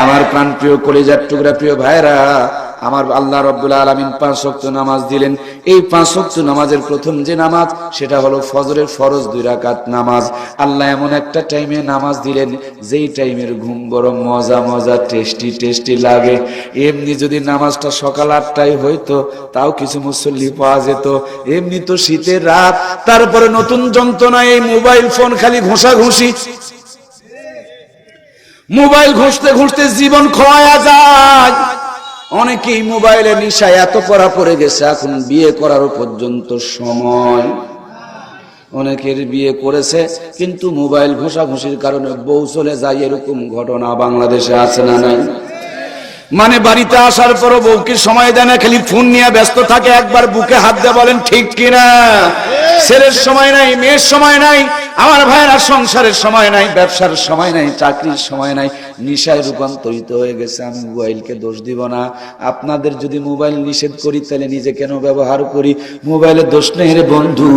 আমার প্রাণপ্রিয় কলিজার টুকরা প্রিয় ভাইরা, আমার আল্লাহ রাব্বুল আলামিন 5 ওয়াক্ত নামাজ দিলেন। এই 5 ওয়াক্ত নামাজের প্রথম যে নামাজ, সেটা হলো ফজরের ফরজ 2 রাকাত নামাজ। আল্লাহ এমন একটা টাইমে নামাজ দিলেন, যেই টাইমের ঘুম বড় মজা মজা টেস্টি লাগে। এমনি যদি নামাজটা সকাল 8টায় হইতো, তাও কিছু মুসল্লি পাওয়া যেত। এমনি তো শীতের রাত, তারপরে নতুন যন্ত্রণা, এই মোবাইল ফোন খালি ঘষাঘষি। মোবাইল ঘষতে ঘষতে জীবন খোয়া যায়। অনেকেই মোবাইলে নিশায় এত পড়া পড়ে গেছে, এখন বিয়ে করার পর্যন্ত সময়। অনেকের বিয়ে করেছে, কিন্তু মোবাইল ঘষাঘষির কারণে বউ চলে যায়, এরকম ঘটনা বাংলাদেশে আছে না নাই? মানে বাড়িতে আসার পরও বউকে সময় দেয় না, খালি ফোন নিয়ে ব্যস্ত থাকে। একবার বুকে হাত দিয়ে বলেন ঠিক কিনা? ছেলের সময় নাই, মেয়ের সময় নাই, আমার ভাইয়েরা সংসারের সময় নাই, ব্যবসার সময় নাই, চাকরির সময় নাই, নিশায় রূপান্তরিত হয়ে গেছে। আমি মোবাইলকে দোষ দিব না। আপনাদের যদি মোবাইল নিষেধ করি, তাহলে নিজে কেন ব্যবহার করি? মোবাইলের দোষ নেই রে বন্ধু।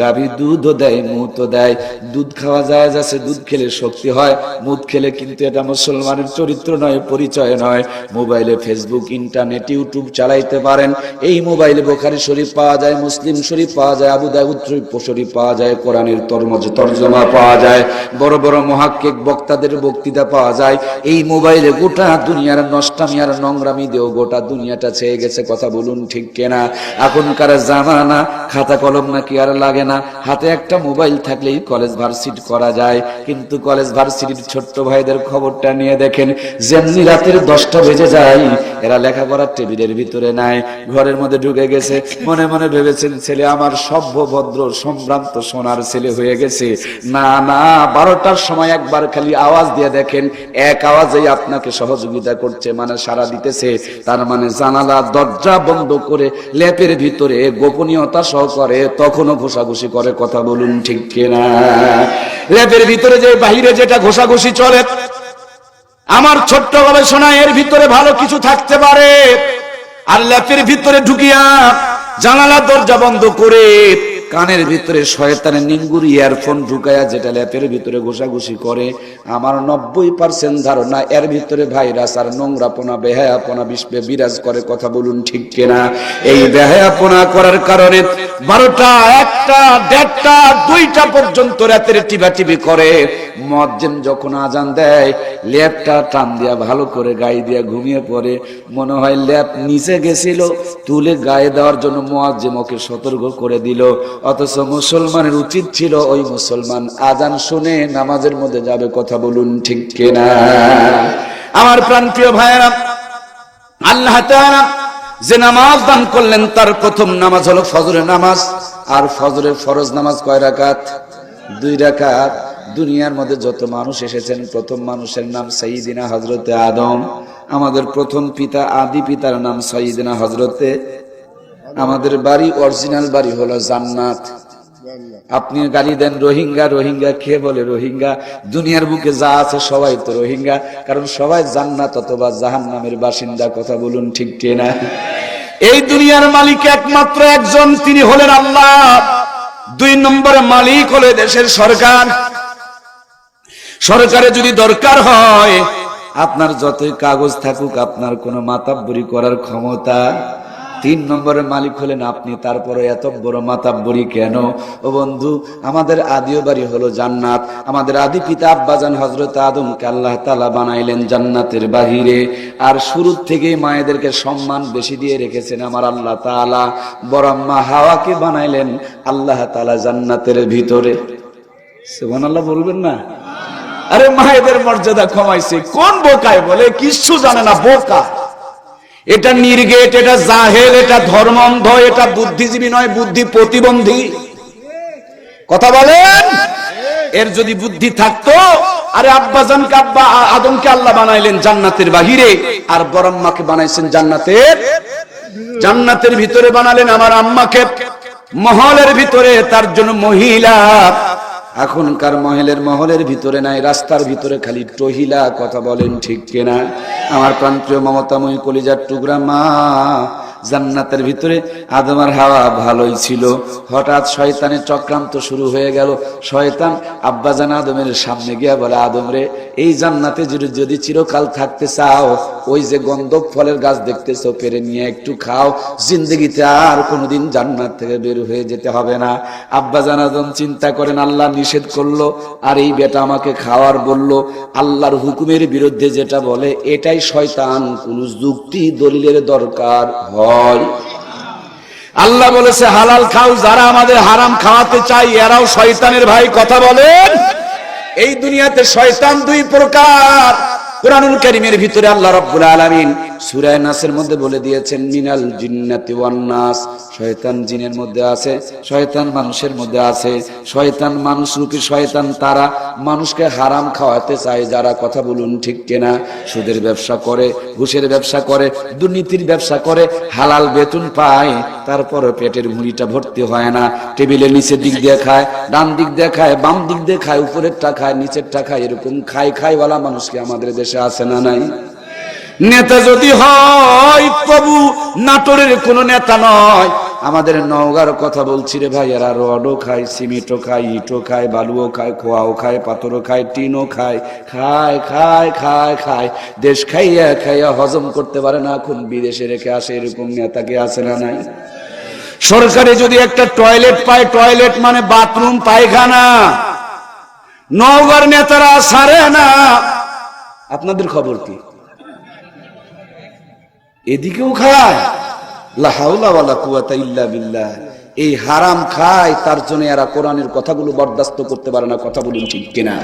গাভী দুধও দেয়, মুতও দেয়। দুধ খাওয়া যায় যাচ্ছে, দুধ খেলে শক্তি হয়, মুদ খেলে কিন্তু এটা মুসলমানের চরিত্র নয়, পরিচয় নয়। মোবাইলে ফেসবুক, ইন্টারনেট, ইউটিউব চালাইতে পারেন। এই মোবাইলে বুখারী শরীফ পাওয়া যায়, মুসলিম শরীফ পাওয়া যায়, আবু দাউদ শরীফ পাওয়া যায়, কোরআনের তরজমা পাওয়া যায়, বড় বড় মুহাক্কিক বক্তাদের বক্তৃতা পাওয়া যায়। এই মোবাইলে গোটা দুনিয়ার নষ্টামি আর নোংরামি দিয়েও গোটা দুনিয়াটা ছেয়ে গেছে। কথা বলুন ঠিক কিনা? এখনকার জামানা খাতা কলম নাকি আর লাগে না, হাতে একটা মোবাইল থাকলেই কলেজ ভার্সিটি করা যায়। কিন্তু কলেজ ভার্সিটির ছোট্ট ভাইদের খবরটা নিয়ে দেখেন, যেমনি রাতের 10টা বেজে যায়, এরা লেখাপড়ার টেবিলের ভিতরে নাই, ঘরের মধ্যে ঢুকে গেছে। মনে মনে ভেবেছেন ছেলে আমার সভ্য ভদ্র সম্ভ্রান্ত সোনার ছেলে হয়ে গেছে। না না, 12টার সময় একবার খালি আওয়াজ দিয়ে দেখেন, এক আওয়াজেই আপনাকে সহযোগিতা করছে, মানে সাড়া দিতেছে। তার মানে জানালা দরজা বন্ধ করে ল্যাপের ভিতরে গোপনীয়তা সহকারে তখনও ঘোষাঘুষি করে। কথা বলুন ঠিক কিনা? ল্যাপের ভিতরে যে বাহিরে যেটা ঘোষাঘুষি চলে, আমার ছোট্ট গবেষণা, এর ভিতরে ভালো কিছু থাকতে পারে। আর ল্যাপের ভিতরে ঢুকিয়া জানালা দরজা বন্ধ করে কানের ভিতরে শয়তানের নিঙ্গুর ইয়ারফোন ঢুকায়া যেটা ল্যাপের ভিতরে ঘোষাঘুষি করে, আমার 90% ধারণা এর ভিতরে ভাইরাস আর নোংরাপনা, বেহায়াপনা বিশ্বে বিরাজ করে। কথা বলুন ঠিক কিনা? এই বেহায়াপনা করার কারণে 12টা, 1টা, 1:30টা, 2টা পর্যন্ত রাতের টিভাটিভি করে। মুয়াজ্জিন যখন আজান দেয়, ল্যাপটা টান দিয়া ভালো করে গায়ে দিয়া ঘুমিয়ে পড়ে। মনে হয় ল্যাপ নিচে গেছিল, তুলে গায়ে দেওয়ার জন্য মুয়াজ্জিন ওকে সতর্ক করে দিল। অথচ মুসলমানের উচিত ছিল ওই মুসলমান আজান শুনে নামাজের মধ্যে যাবে। কথা বলুন ঠিক কিনা? আমার প্রাণপ্রিয় ভাইয়েরা, আল্লাহ তাআলা যে নামাজ দান করলেন, তার প্রথম নামাজ হলো ফজরের নামাজ। আর ফজরের ফরজ নামাজ কয় রাকাত? 2 রাকাত। দুনিয়ার মধ্যে যত মানুষ এসেছেন, প্রথম মানুষের নাম সাইয়্যিদিনা হযরতে আদম। আমাদের প্রথম পিতা, আদি পিতার নাম সাইয়্যিদিনা হযরতে। আমাদের বাড়ি, অরিজিনাল বাড়ি হলো জান্নাত। আপনি গালি দেন রোহিঙ্গা, রোহিঙ্গা কে বলে রোহিঙ্গা? দুনিয়ার বুকে যা আছে সবাই তো রোহিঙ্গা, কারণ সবাই জান্নাত অথবা জাহান্নামের বাসিন্দা। কথা বলুন ঠিক কিনা? এই দুনিয়ার মালিক একমাত্র একজন, তিনি হলেন আল্লাহ। 2 নম্বরে মালিক হলো দেশের সরকার। সরকারে যদি দরকার হয়, আপনার যতই কাগজ থাকুক, আপনার কোনো মাতাব্বরি করার ক্ষমতা। 3 নম্বরের মালিক হলেন আপনি। তারপরে এত বড় মাতাব্বরি কেন? ও বন্ধু, আমাদের আদিও বাড়ি হলো জান্নাত। আমাদের আদি পিতা আব্বাজান হযরত আদমকে আল্লাহ তাআলা বানাইলেন জান্নাতের বাহিরে। আর শুরু থেকে মায়েদেরকে সম্মান বেশি দিয়ে রেখেছেন আমার আল্লাহ তাআলা। বড় আম্মা হাওয়াকে বানাইলেন আল্লাহ তাআলা জান্নাতের ভিতরে। সুবহানাল্লাহ বলবেন না? আরে মায়েদের মর্যাদা কমাইছে কোন বোকায়? বলে কিচ্ছু জানে না, বোকা। এটা নির্গেট, এটা জাহেল, এটা ধর্মান্ধ, এটা বুদ্ধিজীবী নয়, বুদ্ধি প্রতিবন্ধী। কথা বলেন? এর যদি বুদ্ধি থাকতো, আরে আব্বাজানকে আদমকে আল্লাহ বানাইলেন জান্নাতের বাহিরে, আর বড় আম্মাকে বানাইছেন জান্নাতের ভিতরে বানালেন আমার আম্মাকে মহলের ভিতরে, তার জন্য মহিলা। এখনকার মহলের ভিতরে নাই, রাস্তার ভিতরে খালি টহিলা। কথা বলেন ঠিক কিনা? আমার প্রাণপ্রিয় মমতাময়ী কলিজার টুকরা মা, জান্নাতের ভিতরে আদম আর হাওয়া ভালোই ছিল, হঠাৎ শয়তানের চক্রান্ত শুরু হয়ে গেল। শয়তান আব্বাজান আদমের সামনে গিয়া বলে, আদম রে, এই জান্নাতে যদি চিরকাল থাকতে চাও, ওই যে গন্ধক ফলের গাছ দেখতেছো, পেরে নিয়ে একটু খাও, জিন্দগিতে আর কোনোদিন জান্নাত থেকে বের হয়ে যেতে হবে না। আব্বাজান আদম চিন্তা করেন, আল্লাহ নিষেধ করলো আর এই বেটা আমাকে খাওয়ার বললো। আল্লাহর হুকুমের বিরুদ্ধে যেটা বলে এটাই শয়তান, কোন যুক্তি দলিলের দরকার হয়। আল্লাহ বলেছে হালাল খাও, যারা আমাদের হারাম খাওয়াতে চাই এরাও শয়তানের ভাই। কথা বলেন। এই দুনিয়াতে শয়তান দুই প্রকার। কুরআনুল কারীমের ভিতরে আল্লাহ রাব্বুল আলামিন সূরা নাসের মধ্যে বলে দিয়েছেন, মিনাল জিন্নাতি ওয়ান নাস। শয়তান জিনের মধ্যে আছে, শয়তান মানুষের মধ্যে আছে। শয়তান মানুষ রূপী শয়তান তারা মানুষকে হারাম খাওয়াতে চায় যারা, কথা বলুন ঠিক কিনা? সুদের ব্যবসা করে, ঘুষের ব্যবসা করে, দুর্নীতির ব্যবসা করে, হালাল বেতন পায়, তারপরে পেটের ভুঁড়িটা ভর্তি হয় না। টেবিলের নিচের দিক দিয়ে খায়, ডান দিক দিয়ে খায়, বাম দিক দিয়ে খায়, উপরেরটা খায়, নিচেরটা খায়, এরকম খাইওয়ালা মানুষকে আমাদের দেশে আছে না নাই? নেতা যদি হয় প্রভু, নাটোরের কোন নেতা নয়, আমাদের নওগাঁর কথা বলছি রে ভাই, এরা রডও খায়, সিমেন্টও খায়, ইটও খায়, বালুও খায়, খোয়াও খায়, পাথরও খায়, টিনও খায়, খায় খায় খায় খায়, দেশ খাইয়া খাইয়া হজম করতে পারে না, এখন বিদেশে রেখে আসে, এরকম নেতাকে আছে না নাই? সরকারে যদি একটা টয়লেট পায়, টয়লেট মানে বাথরুম, পায়খানা, নওগাঁর নেতারা সারে না। আপনাদের খবর কি? এদিকেও খায়। লা হাওলা ওয়ালা কুওয়াতা ইল্লা বিল্লাহ। এই হারাম খায়, তার জন্য এরা কোরআনের কথাগুলো বরদাস্ত করতে পারে না। কথা বলুন ঠিক কিনা?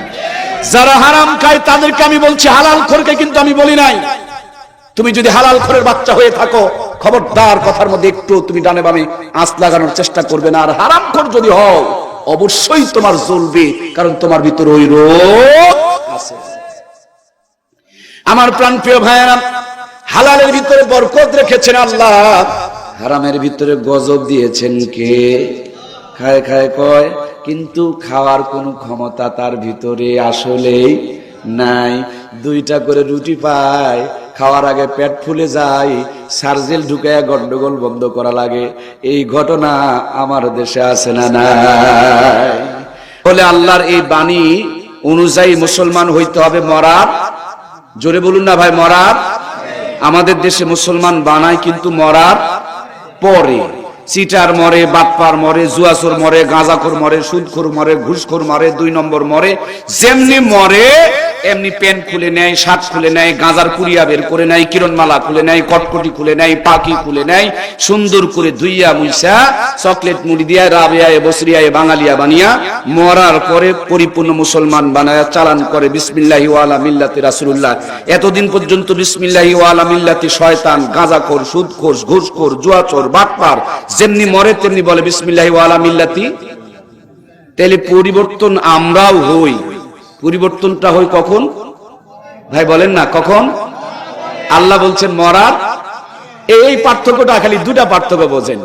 যারা হারাম খায় তাদেরকে আমি বলছি, হালাল খোরকে কিন্তু আমি বলি নাই। তুমি যদি হালাল খোরের বাচ্চা হয়ে থাকো, খবরদার কথার মধ্যে একটু তুমি ডানে বামে আঁচ লাগানোর চেষ্টা করবে না। আর হারাম খোর যদি হও, অবশ্যই তোমার জ্বলবে, কারণ তোমার ভিতরে ওই রোগ আছে। আমার প্রাণপ্রিয় ভাইয়েরা, হালালের ভিতরে বরকত রেখেছেন আল্লাহ, হারামের ভিতরে গজব দিয়েছেন কে? খায় খায় কয়, কিন্তু খাওয়ার কোনো ক্ষমতা তার ভিতরে আসলেই নাই। দুইটা করে রুটি পায়, খাওয়ার আগে পেট ফুলে যায়, সার্জেল ঢুকায় গন্ডগোল বন্ধ করা লাগে। এই ঘটনা আমার দেশে আছে না নাই? বলে আল্লাহর এই বাণী অনুযায়ী মুসলমান হইতে হবে মরার। জোরে বলুন না ভাই, মরার। আমাদের দেশে মুসলমান বানায় কিন্তু মরার পরে। চিটার মরে, বাটপার মরে, জুয়াচোর মরে, গাঁজাখোর মরে, সুদখোর মরে, ঘুষখোর মরে, 2 নম্বর মরে। যেমনি মরে এমনি প্যান্ট খুলে নেয়, শার্ট খুলে নেয়, গাঁজার পুরিয়া বের করে নেয়, কিরণমালা খুলে নেয়, কটকটি খুলে নেয়, পাখি খুলে নেয়, সুন্দর করে ধুইয়া মুইসা চকলেট মুড়ি দিয়া রাবিয়ায় বসরিয়ায় বাঙালিয়া বানিয়া মরার পরে পরিপূর্ণ মুসলমান বানায়া চালান করে বিসমিল্লাহি ওয়া আলা মিল্লাতি রাসূলুল্লাহ। এতদিন পর্যন্ত বিসমিল্লাহি ওয়া আলা মিল্লাতি শয়তান, গাঁজাখোর, সুদখোর, ঘুষখোর, জুয়াচোর, বাটপার যেমনি মরে তেমনি বলে বিসমিল্লাহি ওয়া আলা মিল্লাতি। তাহলে পরিবর্তন আমরাও হই। পরিবর্তনটা হয় কখন ভাই বলেন না? কখন? আল্লাহ বলছেন মরার। এই পার্থক্যটা খালি দুটা পার্থক্য বোঝেন।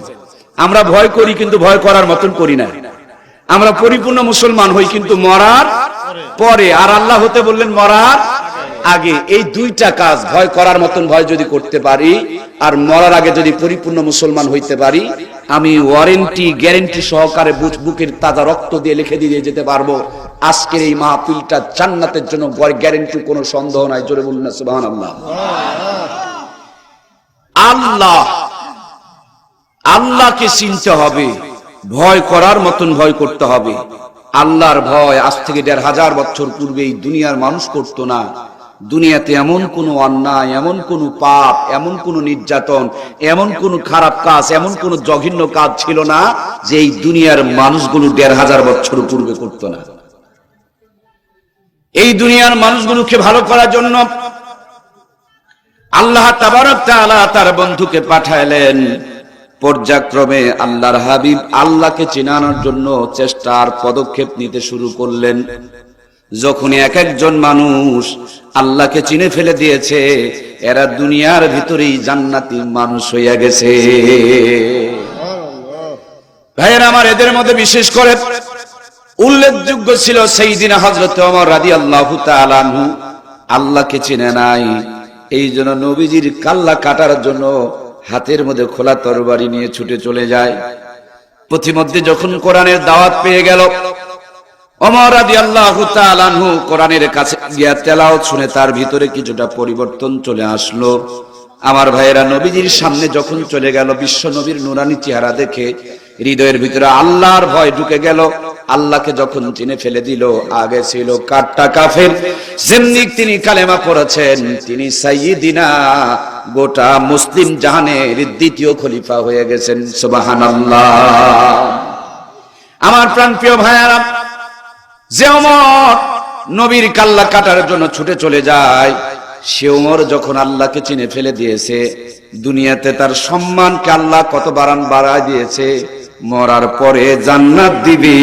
আমরা ভয় করি কিন্তু ভয় করার মতন করি না। আমরা পরিপূর্ণ মুসলমান হই কিন্তু মরার পরে, আর আল্লাহ হতে বললেন মরার আগে। এই দুইটা কাজ, ভয় করার মতন ভয় যদি করতে পারি আর মরার আগে যদি পরিপূর্ণ মুসলমান হইতে পারি, আমি ওয়ারেন্টি গ্যারেন্টি সহকারে বুকের তাজা রক্ত দিয়ে লিখে দিয়ে যেতে পারবো, আজকের এই মাহফিলটা জান্নাতের জন্য গ্যারেন্টি, কোনো সন্দেহ নাই। জোরে বলুন না সুবহানাল্লাহ। আল্লাহ, আল্লাহকে চিনতে হবে, ভয় করার মতন ভয় করতে হবে। আল্লাহর ভয় আজ থেকে 1500 বছর পূর্বে এই দুনিয়ার মানুষ করতো না। দুনিয়াতে এমন কোন অন্যায়, এমন কোন পাপ, এমন কোন নির্যাতন, এমন কোন খারাপ কাজ, এমন কোন জঘন্য কাজ ছিল না যে এই দুনিয়ার মানুষগুলো 1500 বছর পূর্বে করতো না। এই দুনিয়ার মানুষগুলোকে ভালো করার জন্য আল্লাহ তাবারক তাআলা তার বন্ধুকে পাঠালেন। পর্যায়ক্রমে আল্লাহর হাবিব আল্লাহকে চিনানোর জন্য চেষ্টার পদক্ষেপ নিতে শুরু করলেন। যখন এক একজন মানুষ আল্লাহকে চিনে ফেলে দিয়েছে, এরা দুনিয়ার ভিতরেই জান্নাতি মানুষ হইয়া গেছে। ভাইয়েরা আমার, এদের মধ্যে বিশেষ করে উল্লেখযোগ্য ছিল সাইয়্যিদিনা হযরত ওমর রাদিয়াল্লাহু তাআলা আনহু। আল্লাহকে চিনে নাই, এই জন্য নবীজির কাল্লা কাটার জন্য হাতের মধ্যে খোলা তরবারি নিয়ে ছুটে চলে যায়। প্রতিমধ্যে যখন কোরআনের দাওয়াত পেয়ে গেল, ওমর রাদিয়াল্লাহু তাআলা আনহু কোরআনের কাছে গিয়া তেলাওয়াত শুনে তার ভিতরে কিছুটা পরিবর্তন চলে আসলো। আমার ভাইয়েরা, নবীজির সামনে যখন চলে গেল, বিশ্ব নবীর নুরানি চেহারা দেখে হৃদয়ের ভিতরে আল্লাহর ভয় ঢুকে গেল। আল্লাহকে যখন চিনে ফেলে দিল, আগে ছিল কাট্টা কাফের, যেমনি তিনি কালেমা পড়েছেন, তিনি সাইয়্যিদিনা, গোটা মুসলিম জাহানের দ্বিতীয় খলিফা হয়ে গেছেন। সুবহানাল্লাহ। আমার প্রাণপ্রিয় ভাইয়েরা, যে ওমর নবীর কাল্লা কাটার জন্য ছুটে চলে যায়, সে ওমর যখন আল্লাহকে চিনে ফেলে দিয়েছে, দুনিয়াতে তার সম্মানকে আল্লাহ কত বাড়ায় দিয়েছে। মরার পরে জান্নাত দিবি,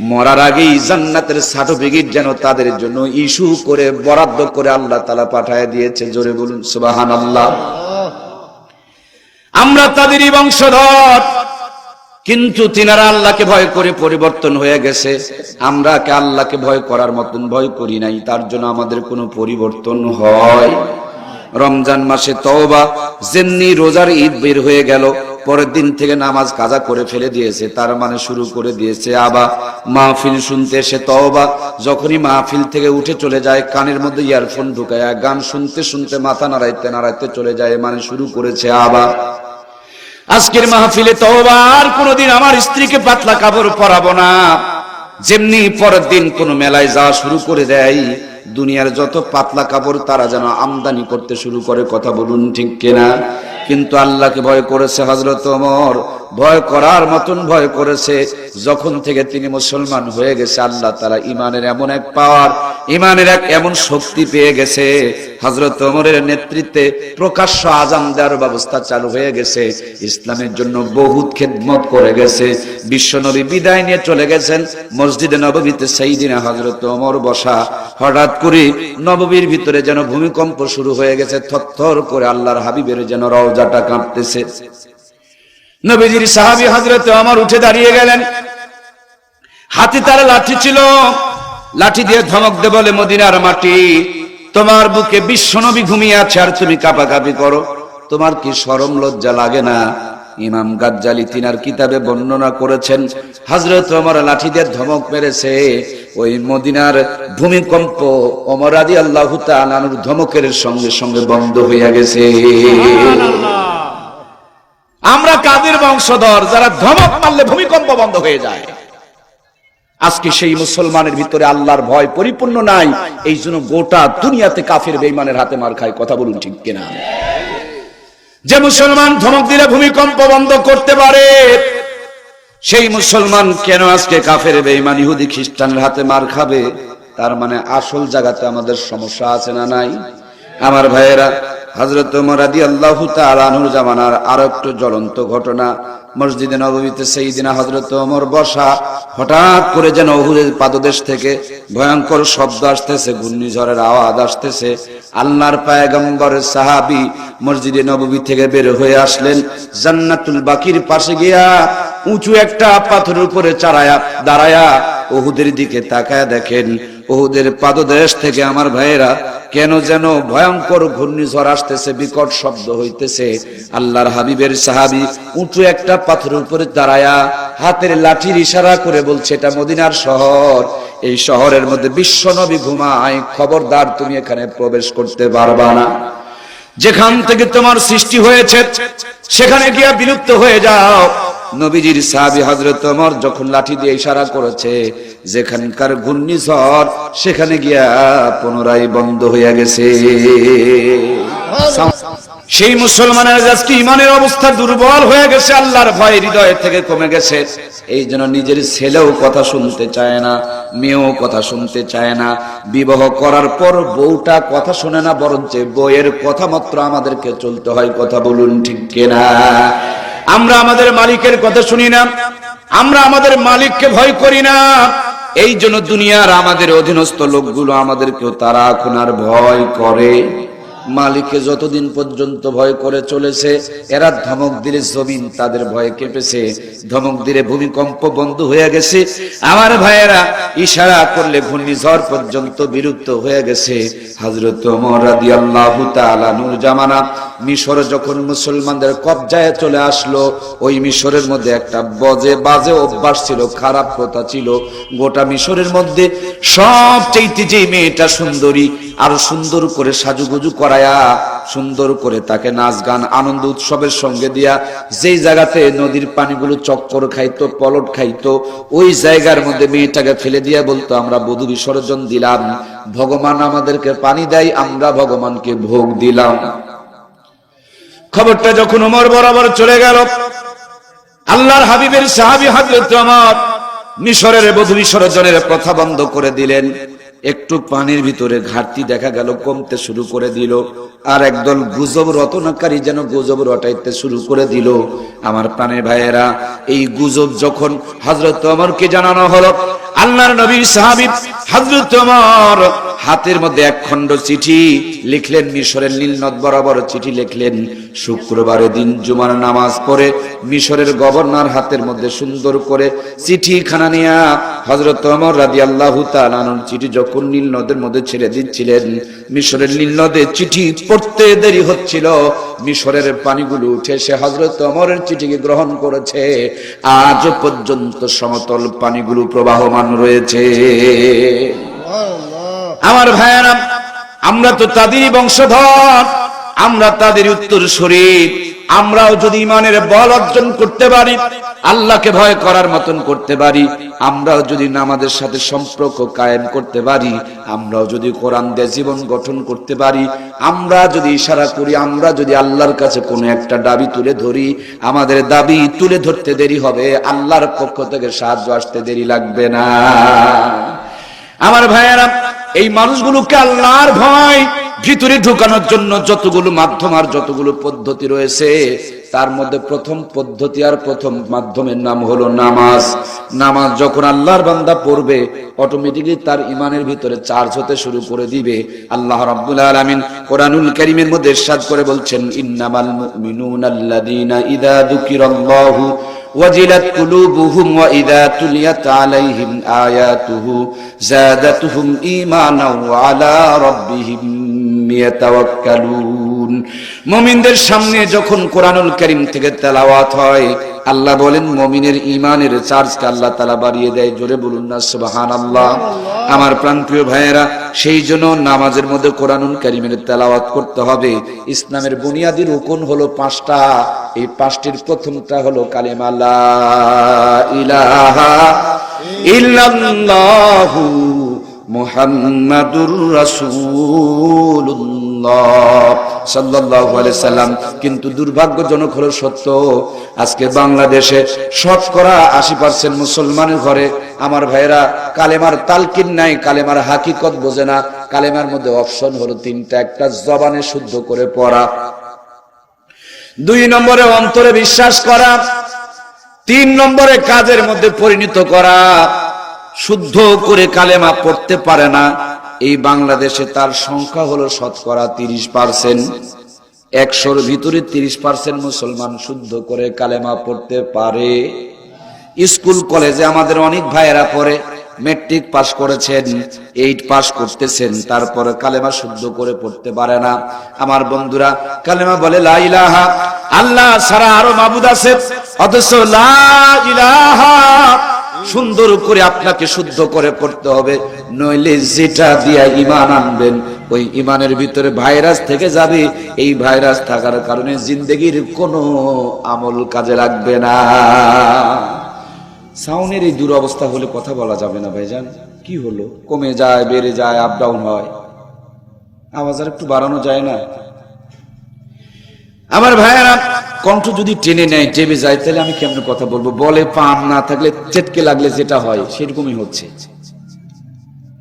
মরার আগেই জান্নাতের সার্টিফিকেট যেন তাদের জন্য ইস্যু করে বরাদ্দ করে আল্লাহ তাআলা পাঠায় দিয়েছে। জোরে বলুন সুবহানাল্লাহ। আমরা তাদেরই বংশধর, কিন্তু তিনারা আল্লাহকে ভয় করে পরিবর্তন হয়ে গেছে। আমরা কে আল্লাহকে ভয় করার মতন ভয় করি নাই, তার জন্য আমাদের কোনো পরিবর্তন হয়। রমজান মাসে তওবা, যেমনি রোজার ঈদ বের হয়ে গেল, পরের দিন থেকে নামাজ কাজা করে ফেলে দিয়েছে, তার মানে শুরু করে দিয়েছে আবার মাহফিল শুনতে এসে তওবা। যখনই মাহফিল থেকে উঠে চলে যায়, কানের মধ্যে ইয়ারফোন ঢুকায় গান শুনতে শুনতে মাথা নাড়াইতে নাড়াইতে চলে যায়, মানে শুরু করেছে আবার। আজকের মাহফিলে তওবা, আর কোনদিন আমার স্ত্রীকে পাতলা কাপড় পরাবো না। যেমনি পরের দিন কোন মেলায় যাওয়া শুরু করে দেয়, দুনিয়ার যত পাতলা কাপড় তারা যেন আমদানি করতে শুরু করে। কথা বলুন ঠিক কিনা? কিন্তু আল্লাহকে ভয় করেছে হযরত ওমর, ভয় করার মতন ভয় করেছে। যখন থেকে তিনি মুসলমান হয়ে গেছে, আল্লাহ তাআলা ঈমানের এমন এক পাওয়ার, ঈমানের এক এমন শক্তি পেয়ে গেছে। হযরত ওমরের নেতৃত্বে প্রকাশ্য আযান দেওয়ার ব্যবস্থা চালু হয়ে গেছে। ইসলামের জন্য বহুত খেদমত করে গেছে। বিশ্বনবী বিদায় নিয়ে চলে গেছেন, মসজিদে নববীতে সাইয়্যিদিনা হযরত ওমর বসা। হঠাৎ করে নববীর ভিতরে যেন ভূমিকম্প শুরু হয়ে গেছে, থরথর করে আল্লাহর হাবিবের যেন রওজাটা কাঁপতেছে। নবীজির সাহাবী হযরত ওমর উঠে দাঁড়িয়ে গেলেন, হাতে তার লাঠি ছিল, লাঠি দিয়ে ধমক দিয়ে বলে, মদিনার মাটি, তোমার বুকে বিশ্বনবী ঘুমিয়ে আছে আর তুমি কাঁপাকাঁপি করো, তোমার কি শরম লজ্জা লাগে না? ইমাম গাজ্জালি তিনার কিতাবে বর্ণনা করেছেন, হযরত ওমর লাঠি দিয়ে ধমক মেরেছে, ওই মদিনার ভূমিকম্প ওমর রাদিয়াল্লাহু তাআলা আনহুর ধমকের সঙ্গে সঙ্গে বন্ধ হয়ে গেছে। আমরা কাদের বংশধর, যারা ধমক মারলে ভূমিকম্প বন্ধ হয়ে যায়। আজকে সেই মুসলমানের ভিতরে আল্লাহর ভয় পরিপূর্ণ নাই, এই জন্য গোটা দুনিয়াতে কাফের বেঈমানের হাতে মার খায়। কথা বলুন ঠিক কিনা? যে মুসলমান ধমক দিলে ভূমিকম্প বন্ধ করতে পারে, সেই মুসলমান কেন আজকে কাফের বেঈমান ইহুদি খ্রিস্টানের হাতে মার খাবে? তার মানে আসল জায়গাতে আমাদের সমস্যা আছে না নাই? আমার ভাইয়েরা, হযরত ওমর রাদিয়াল্লাহু তাআলা আনহুর জামানার আরো একটু জ্বলন্ত ঘটনা। মসজিদে নববীতে সাইয়্যিদিনা হযরত ওমর বসা, হঠাৎ করে যেন উহুদের পাদদেশ থেকে ভয়ঙ্কর শব্দ আসতেছে, ঘূর্ণিঝড়ের আওয়াজ আসতেছে। আল্লাহর পয়গম্বরের সাহাবী মসজিদে নববী থেকে বের হয়ে আসলেন, জান্নাতুল বাকির পাশে গিয়া উঁচু একটা পাথরের উপরে দাঁড়ায়া উহুদের দিকে তাকায় দেখেন, উহুদের পাদদেশ থেকে আমার ভাইয়েরা কেন যেন ভয়ঙ্কর ঘূর্ণিঝড় আসতেছে, বিকট শব্দ হইতেছে। আল্লাহর হাবিবের সাহাবী উঁচু একটা পাথরের উপরে দাঁড়ায়া হাতের লাঠির ইশারা করে বলছে, এটা মদিনার শহর, এই শহরের মধ্যে বিশ্বনবী ঘুমায়, খবরদার তুমি এখানে প্রবেশ করতে পারবা না। যেখান থেকে তোমার সৃষ্টি হয়েছে সেখানে গিয়া বিলুপ্ত হয়ে যাও। নবীজির সাহাবী হযরত ওমর যখন লাঠি দিয়ে ইশারা করেছে, যেখানকার ঘূর্ণিঝড় সেখানে গিয়া পুনরায় বন্ধ হয়ে গেছে। সেই মুসলমানের আজকে ইমানের অবস্থা দুর্বল হয়ে গেছে, আল্লাহর ভয় হৃদয় থেকে কমে গেছে। এই জন্য নিজের ছেলেও কথা শুনতে চায় না, মেয়েও কথা শুনতে চায় না। বিবাহ করার পর বউটা কথা শোনে না, বরঞ্চ বউয়ের কথা মাত্র আমাদেরকে চলতে হয়। কথা বলুন ঠিক কিনা? আমরা আমাদের মালিকের কথা শুনি না, আমরা আমাদের মালিককে ভয় করি না। এই জন্য দুনিয়ার আমাদের অধীনস্থ লোকগুলো আমাদেরকেও তারা এখন আর ভয় করে মালিককে যতদিন পর্যন্ত ভয় করে চলেছে, এরা ধমক দিলে জমিন তাদের ভয়ে কেঁপেছে, ধমক দিলে ভূমিকম্প বন্ধ হয়ে গেছে। আমার ভাইয়েরা, ইশারা করলে ঘূর্ণিঝড় পর্যন্ত বিলুপ্ত হয়ে গেছে। হযরত ওমর রাদিয়াল্লাহু তাআলা নূর জামানা মিশর যখন মুসলমানদের কবজায় চলে আসলো, ওই মিশরের মধ্যে একটা বাজে অভ্যাস ছিল, খারাপ প্রথা ছিল। গোটা মিশরের মধ্যে সবচেয়ে যে মেয়েটা সুন্দরী, আর সুন্দর করে সাজুগুজু করায়া, সুন্দর করে তাকে নাচ গান আনন্দ উৎসবের সঙ্গে দিয়া, যেই জায়গাতে নদীর পানিগুলো চক্কর খাইতো, পলট খাইতো, ওই জায়গার মধ্যে মেয়েটাকে ফেলে দিয়া বলতো, আমরা বধূ বিসর্জন দিলাম, ভগবান আমাদেরকে পানি দেয়, আমরা ভগবানকে ভোগ দিলাম। খবরটা যখন ওমর বরাবর চলে গেল, আল্লাহর হাবিবের সাহাবী হযরত ওমর মিশরের বধূ বিসর্জনের প্রথা বন্ধ করে দিলেন। একটু পানির ভিতরে ঘাটতি দেখা গেল, কমতে শুরু করে দিল। আর একদল গুজব রটনাকারী যেন গুজব রটাইতে শুরু করে দিল। আমার প্রাণের ভাইয়েরা, এই গুজব যখন হযরত ওমরকে জানানো হলো, আল্লাহর নবীর সাহাবী হযরত ওমর হাতের মধ্যে এক খণ্ড চিঠি লিখলেন, মিশরের নীল নদ বরাবর চিঠি লিখলেন। শুক্রবারের দিন জুমার নামাজ পড়ে মিশরের গভর্নর হাতের মধ্যে সুন্দর করে চিঠিখানা নিয়ে হযরত ওমর রাদিয়াল্লাহু তাআলা চিঠি যখন নীল নদের মধ্যে ছেড়ে দিচ্ছিলেন, মিশরের নীল নদে চিঠি পড়তে দেরি হচ্ছিল, মিশরের পানিগুলো উঠে সে হযরত ওমরের চিঠিকে গ্রহণ করেছে। আজ পর্যন্ত সমতল পানিগুলো প্রবাহমান রয়েছে। আমার ভাইয়েরা, আমরা তো তাদেরই বংশধর, আমরা তাদের উত্তরসূরি। আমরাও যদি ঈমানের বল অর্জন করতে পারি, আল্লাহকে ভয় করার মতন করতে পারি, আমরাও যদি নামাজের সাথে সম্পর্ক কায়েম করতে পারি, আমরাও যদি কোরআন দিয়ে জীবন গঠন করতে পারি, আমরা যদি ইশারা করি, আমরা যদি আল্লাহর কাছে কোনো একটা দাবি তুলে ধরি, আমাদের দাবি তুলে ধরতে দেরি হবে, আল্লাহর পক্ষ থেকে সাহায্য আসতে দেরি লাগবে না। আমার ভাইয়েরা, এই মানুষগুলোকে আল্লাহর ভয় ভিতরে ঢুকানোর জন্য যতগুলো মাধ্যম আর যতগুলো পদ্ধতি রয়েছে, তার মধ্যে প্রথম পদ্ধতি আর প্রথম মাধ্যমের নাম হলো নামাজ। নামাজ যখন আল্লাহর বান্দা পড়বে, অটোমেটিক্যালি তার ঈমানের ভিতরে চার্জ হতে শুরু করে দিবে। আল্লাহ রাব্বুল আলামিন কোরআনুল কারীমের মধ্যে ইরশাদ করে বলছেন, ইন্নামাল মুমিনুনা আল্লাযীনা ইযা যুকিরাল্লাহু ওয়াজিলাত কুলুবুহুম ওয়া ইযা তুলিয়াত আলাইহিম আয়াতুহু যাদাতুহুম ঈমানাও ওয়া আলা রাব্বিহিম ইয়াতাওয়াক্কালুন। মুমিনদের সামনে যখন কোরআনুল কারীম থেকে তেলাওয়াত হয়, আল্লাহ বলেন মুমিনের ঈমানের চার্জকে আল্লাহ তাআলা বাড়িয়ে দেয়। জোরে বলুন না সুবহানাল্লাহ। আমার প্রাণপ্রিয় ভাইয়েরা, সেই জন্য নামাজের মধ্যে কোরআনুল কারীমের তেলাওয়াত করতে হবে। ইসলামের বুনিয়াদি রুকন হলো 5টা। এই 5টির প্রথমটা হলো কালেমা লা ইলাহা ইল্লাল্লাহু মুহাম্মাদুর রাসূলুল্লাহ সাল্লাল্লাহু আলাইহি সাল্লাম। কিন্তু দুর্ভাগ্যজনক হলো সত্য, আজকে বাংলাদেশে শতকরা 80% মুসলমানের ঘরে আমার ভাইয়েরা কালেমার তালকিন নাই, কালেমার হাকিকত বোঝে না। কালেমার মধ্যে অপশন হলো 3টা। একটা জবানে শুদ্ধ করে পড়া, 2 নম্বরে অন্তরে বিশ্বাস করা, 3 নম্বরে কাজের মধ্যে পরিণত করা। শুদ্ধ করে কালেমা পড়তে পারে না, এই বাংলাদেশে তার সংখ্যা হলো শতকরা 30%। 100-র ভিতরে 30% মুসলমান শুদ্ধ করে কালেমা পড়তে পারে। স্কুল কলেজে আমাদের অনেক ভাইয়েরা পড়ে, মেট্রিক পাস করেছেন, 8 পাস করতেছেন, তারপরে কালেমা শুদ্ধ করে পড়তে পারে না। আমার বন্ধুরা কালেমা বলে লা ইলাহা, আল্লাহ ছাড়া আরো মাবুদ আছে, অথচ লা ইলাহা সুন্দর করে আপনাকে শুদ্ধ করে পড়তে হবে, নইলে যেটা দিয়া ঈমান আনবেন ওই ঈমানের ভিতরে ভাইরাস থেকে যাবে। এই ভাইরাস থাকার কারণে জিন্দেগির কোনো আমল কাজে লাগবে না। সাউন্ডের এই দুরবস্থা হলে কথা বলা যাবে না ভাইজান। কি হলো, কমে যায়, বেড়ে যায়, আপ ডাউন হয়, আওয়াজ আর একটু বাড়ানো যায় না? আমার ভাইয়েরা, কণ্ঠ যদি টেনে নেয়, টেবে যায়, তাহলে আমি কেমনে কথা বলবো? বলে পাম না থাকলে, চেটকে লাগলে যেটা হয় সেরকমই হচ্ছে।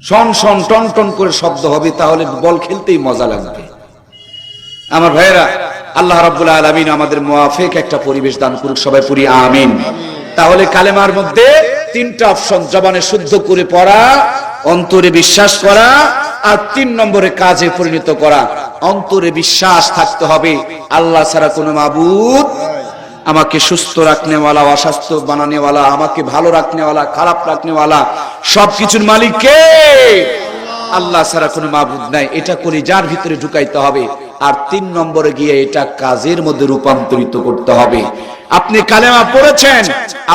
শন শন টন টন করে শব্দ হবে, তাহলে বল খেলতেই মজা লাগবে। আমার ভাইয়েরা, আল্লাহ রাব্বুল আলামিন আমাদের মুওয়াফিক একটা পরিবেশ দান করুক, সবাই পড়ি আমিন। তাহলে কালেমার মধ্যে 3টা অপশন, জবানে শুদ্ধ করে পড়া, অন্তরে বিশ্বাস করা, আর 3 নম্বরে কাজে পরিণত করা। অন্তরে বিশ্বাস থাকতে হবে আল্লাহ ছাড়া কোনো মাবুদ, আমাকে সুস্থ রাখনেওয়ালা, অস্বাস্থ্য বানানেওয়ালা, আমাকে ভালো রাখনেওয়ালা, খারাপ রাখনেওয়ালা, সবকিছুর মালিক কে? আল্লাহ ছাড়া কোনো মাবুদ নাই। এটা কলিজার ভিতরে ঢুকাইতে হবে। আর 3 নম্বরে গিয়ে এটা কাজের মধ্যে রূপান্তরিত করতে হবে। আপনি কালেমা পড়েছেন,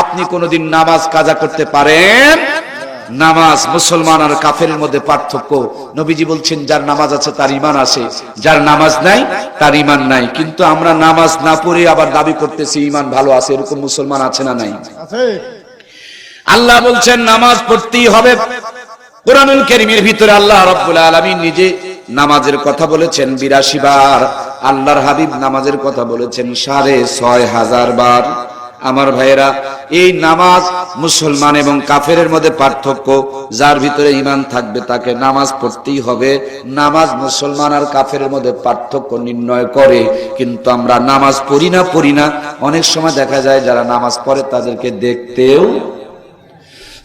আপনি কোনোদিন নামাজ কাজা করতে পারেন? নামাজ মুসলমান আর কাফেরের মধ্যে পার্থক্য। নবীজি বলছেন যার নামাজ আছে তার ঈমান আছে, যার নামাজ নাই তার ঈমান নাই। কিন্তু আমরা নামাজ না পড়ে আবার দাবি করতেছি ঈমান ভালো আছে। এরকম মুসলমান আছে না নাই? আল্লাহ বলছেন নামাজ পড়তেই হবে। কুরআনুল কারীমের ভিতরে আল্লাহ রাব্বুল আলামিন নিজে নামাজের কথা বলেছেন 82 বার। আল্লাহর হাবিব নামাজের কথা বলেছেন 6500 বার। আমার ভাইয়েরা, এই নামাজ মুসলমান এবং কাফেরের মধ্যে পার্থক্য। যার ভিতরে ঈমান থাকবে তাকে নামাজ পড়তেই হবে। নামাজ মুসলমান আর কাফেরের মধ্যে পার্থক্য নির্ণয় করে। কিন্তু আমরা নামাজ পড়ি না। অনেক সময় দেখা যায় যারা নামাজ পড়ে তাদেরকে দেখতেও,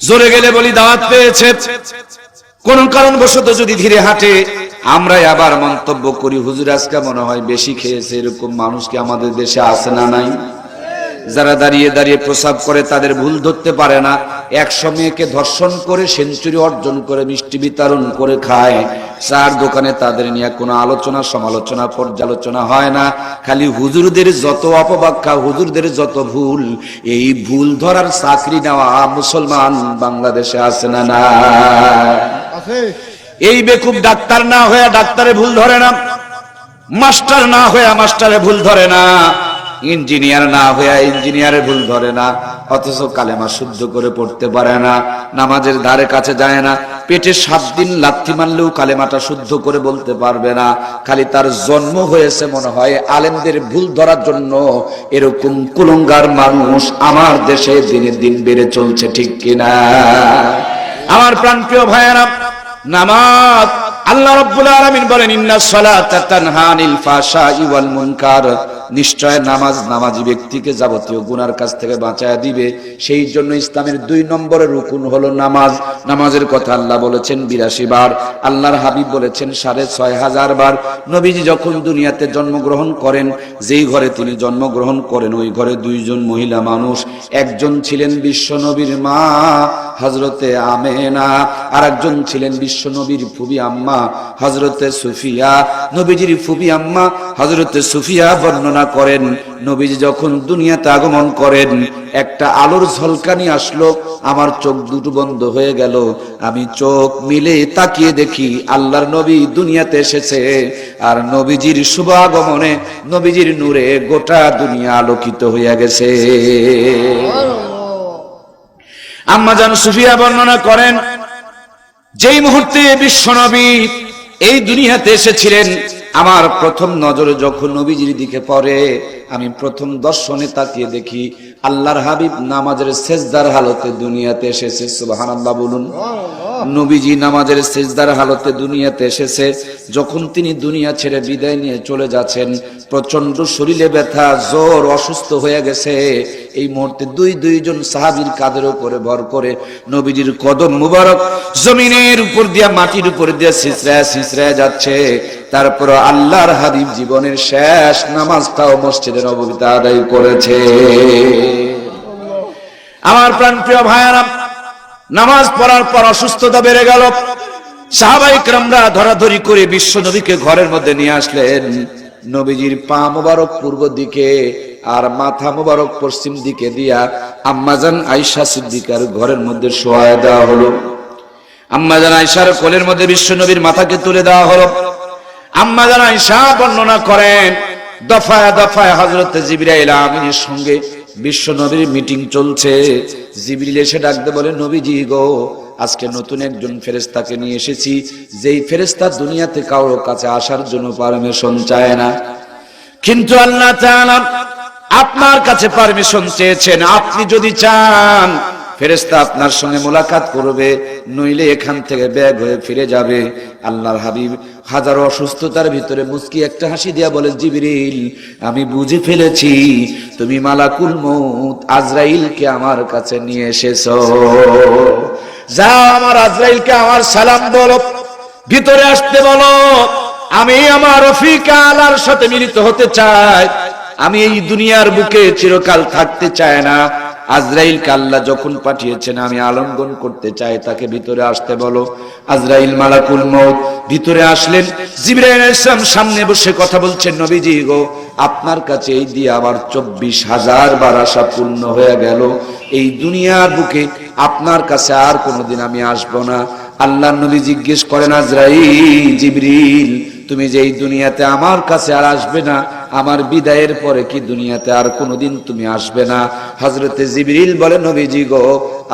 জোরে গেলে বলি দাওয়াত পেয়েছে, কোন কারণবশত যদি ধীরে হাঁটে আমরা আবার মন্তব্য করি হুজুর আজকে মনে হয় বেশি খেয়েছে। এরকম মানুষ কি আমাদের দেশে আছে না নাই? যারা দাঁড়িয়ে দাঁড়িয়ে প্রসাব করে তাদের ভুল ধরতে পারে না। 100 মেয়েকে ধর্ষণ করে সেঞ্চুরি অর্জন করে মিষ্টি বিতরণ করে খায়। চার দোকানে তাদের নিয়ে কোনো আলোচনা, সমালোচনা, পর্যালোচনা হয় না। খালি হুজুরদের যত অপব্যাখ্যা, হুজুরদের যত ভুল, এই ভুল ধরার চাকরি নেওয়া মুসলমান বাংলাদেশে আছে না না? এই বেকুব ডাক্তার না হয়ে ডাক্তারে ভুল ধরে না, মাস্টার না হয়ে মাস্টারে ভুল ধরে না, ইঞ্জিনিয়ার না হয়ে ইঞ্জিনিয়ারে ভুল ধরে না। অথচ কালেমা শুদ্ধ করে পড়তে পারে না, নামাজের ধারে কাছে যায় না। পেটে 7 দিন লাথি মারলেও কালেমাটা শুদ্ধ করে বলতে পারবে না। খালি তার জন্ম হয়েছে মনে হয় আলেমদের ভুল ধরার জন্য। এরকম কুলঙ্গার মানুষ আমার দেশে দিনে দিন বেড়ে চলছে, ঠিক কিনা? আমার প্রাণপ্রিয় ভাইয়েরা, নামাজ আল্লাহ রাব্বুল আলামিন বলেন ইন্নাস সালাতা তানহা আনিল ফাহশাই ওয়াল মুনকার। নিশ্চয় নামাজ নামাজি ব্যক্তিকে যাবতীয় গুনার কাছ থেকে বাঁচায়া দিবে। সেই জন্য ইসলামের 2 নম্বরের রুকুন হলো নামাজ। নামাজের কথা আল্লাহ বলেছেন 82 বার, আল্লাহর হাবিব বলেছেন 6500 বার। নবীজি যখন দুনিয়াতে জন্মগ্রহণ করেন, যেই ঘরে তিনি জন্মগ্রহণ করেন ওই ঘরে 2 জন মহিলা মানুষ। একজন ছিলেন বিশ্ব নবীর মা হযরতে আমেনা, আর একজন ছিলেন বিশ্ব নবীর ফুবি আম্মা হযরতে সুফিয়া। নবীজির ফুবি আম্মা হযরতে সুফিয়া বর্ণনা করেন, নবীজি যখন দুনিয়াতে আগমন করেন একটা আলোর ঝলকানি আসলো, আমার চোখ দুটো বন্ধ হয়ে গেল। আমি চোখ মিলে তাকিয়ে দেখি আল্লাহর নবী দুনিয়াতে এসেছে। আর নবীজির শুভ আগমনে, নবীজির নূরে গোটা দুনিয়া আলোকিত হয়ে গেছে। আম্মা জান সুফিয়া বর্ণনা করেন, যেই মুহূর্তে বিশ্বনবী এই দুনিয়াতে এসেছিলেন, আমার প্রথম নজরে যখন নবীজির দিকে পড়ে, আমি প্রথম দর্শনে তাকিয়ে দেখি আল্লাহর হাবিব নামাজের সেজদার হালতে দুনিয়াতে এসেছে। সুবহানাল্লাহ বলুন। নবীজি নামাজের সেজদার হালতে দুনিয়াতে এসেছে। যখন তিনি দুনিয়া ছেড়ে বিদায় নিয়ে চলে যাচ্ছেন, প্রচন্ড শরীরে ব্যথা, জ্বর, অসুস্থ হয়ে গেছে। এই মুহূর্তে দুইজন সাহাবীর কাঁধের উপরে ভর করে নবীজির কদম মুবারক জমিনের উপর দিয়া, মাটির উপর দিয়া সিসরায় যাচ্ছে। তারপর আল্লাহর হাবিব জীবনের শেষ নামাজটাও মসজিদে নববীতে আদায় করেছে। আমার প্রাণপ্রিয় ভাইয়েরা, নামাজ পড়ার পর অসুস্থতা বেড়ে গেল। সাহাবায়ে কেরামরা ধরাধরি করে বিশ্ব নবীকে ঘরের মধ্যে নিয়ে আসলেন। নবীজির পা মোবারক পূর্ব দিকে আর মাথা মোবারক পশ্চিম দিকে দিয়া আম্মাজান আয়েশা সিদ্দিকার ঘরের মধ্যে শোয়া দেওয়া হলো। আম্মাজান আয়েশার কোলের মধ্যে বিশ্ব নবীর মাথাকে তুলে দেওয়া হলো। আম্মাজান আয়েশা বর্ণনা করেন, দফায় দফায় হযরত জিবরাইল আমিনের সঙ্গে বিশ্ব নবীর মিটিং চলছে। জিবরিল এসে ডাকতে বলে, নবীজি গো, আজকে নতুন একজন ফেরেশতাকে নিয়ে এসেছি, যেই ফেরেশতা দুনিয়াতে কারো কাছে আসার জন্য পারমিশন চায় না, কিন্তু আল্লাহ তাআলা আপনার কাছে পারমিশন চেয়েছেন। আপনি যদি চান ফেরেশতা আপনার সঙ্গে মোলাকাত করবে, নইলে এখান থেকে ব্যাগ হয়ে ফিরে যাবে। আল্লাহর হাবিব হাজারো অসুস্থতার ভিতরে মুস্কি একটা হাসি দিয়া বলে, জিবরিল, আমি বুঝে ফেলেছি তুমি মালাকুল মউত আজরাইলকে আমার কাছে নিয়ে এসেছো। যাও, আমার আজরাইলকে আমার সালাম বলো। ভিতরে আসতে বলো, আমি আমার রফিক আলার সাথে মিলিত হতে চাই, আমি এই দুনিয়ার বুকে চিরকাল থাকতে চাই না। আজরাইল আল্লাহ যখন পাঠিয়েছেন আমি আলিঙ্গন করতে চাই, তাকে ভিতরে আসতে বলো। আজরাইল মালাকুল মউত ভিতরে আসলেন। জিবরাইল আলাইহিস সালাম সামনে বসে কথা বলছেন, নবীজি গো, আপনার কাছে এই দিয়ে আবার 24,000 বার আশা পূর্ণ হয়ে গেল। এই দুনিয়ার বুকে আপনার কাছে আর কোনোদিন আমি আসব না। আল্লাহর নবী জিজ্ঞেস করেন, আজরাইল, জিবরিল, তুমি যে এই দুনিয়াতে আমার কাছে আর আসবে না, আমার বিদায়ের পরে কি দুনিয়াতে আর কোনোদিন তুমি আসবে না? হযরতে জিবরিল বলে, নবীজি গো,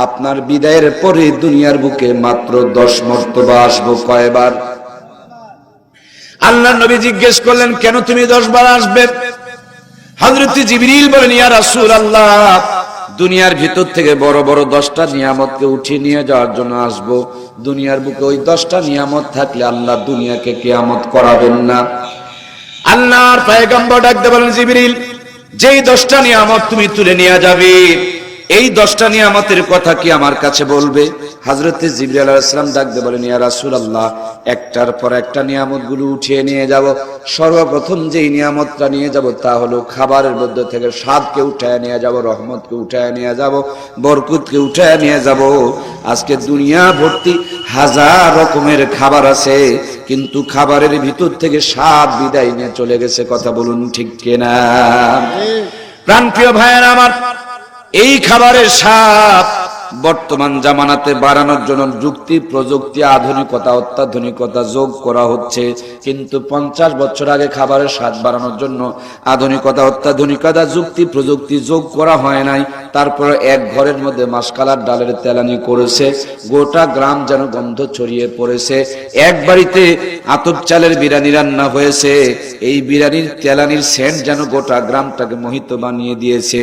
আপনার বিদায়ের পরে দুনিয়ার বুকে মাত্র 10 মর্তবা আসবো। কয়বার? আল্লাহর নবী জিজ্ঞেস করলেন, কেন তুমি 10 বার আসবে? হযরতে জিবরিল বলেন, ইয়া রাসূলুল্লাহ, দুনিয়ার ভিতর থেকে বড় বড় 10টা নিয়ামতকে উঠিয়ে নিয়ে যাওয়ার জন্য আসবো। দুনিয়ার বুকে ওই 10টা নিয়ামত থাকলে আল্লাহ দুনিয়াকে কিয়ামত করাবেন না। আল্লাহর পয়গম্বর ডাকতে বলেন, জিবরিল, যেই 10টা নিয়ামত তুমি তুলে নিয়ে যাবে, এই 10টা নিয়ামতের কথা কি আমার কাছে বলবে? হযরতে জিবরাইল আলাইহিস সালাম ডাকতে বলেন, ইয়া রাসূলুল্লাহ, একটার পর একটা নিয়ামতগুলো উঠিয়ে নিয়ে যাব। সর্বপ্রথম যেই নিয়ামতটা নিয়ে যাব তা হলো খাবারের মধ্যে থেকে স্বাদকে উঠায় নিয়ে যাব, রহমতকে উঠায় নিয়ে যাব, বরকতকে উঠায় নিয়ে যাব। আজকে দুনিয়া ভর্তি হাজার রকমের খাবার আছে, কিন্তু খাবারের ভিতর থেকে স্বাদ বিদায় নিয়ে চলে গেছে। কথা বলুন ঠিক কিনা? প্রাণপ্রিয় ভাইয়েরা আমার, এই খাবারের স্বাদ বর্তমান জামানাতে বাড়ানোর জন্য যুক্তি, প্রযুক্তি, আধুনিকতা, অত্যাধুনিকতা যোগ করা হচ্ছে, কিন্তু 50 বছর আগে খাবারের স্বাদ বাড়ানোর জন্য আধুনিকতা, অত্যাধুনিকতা, যুক্তি, প্রযুক্তি যোগ করা হয় নাই। তারপরে এক ঘরের মধ্যে মাসকালার ডালের তেলানি করেছে, গোটা গ্রাম যেন গন্ধ ছড়িয়ে পড়েছে। এক বাড়িতে আতপ চালের বিরিয়ানি রান্না হয়েছে, এই বিরিয়ানির তেলানির সেন্ট যেন গোটা গ্রামটাকে মোহিত বানিয়ে দিয়েছে।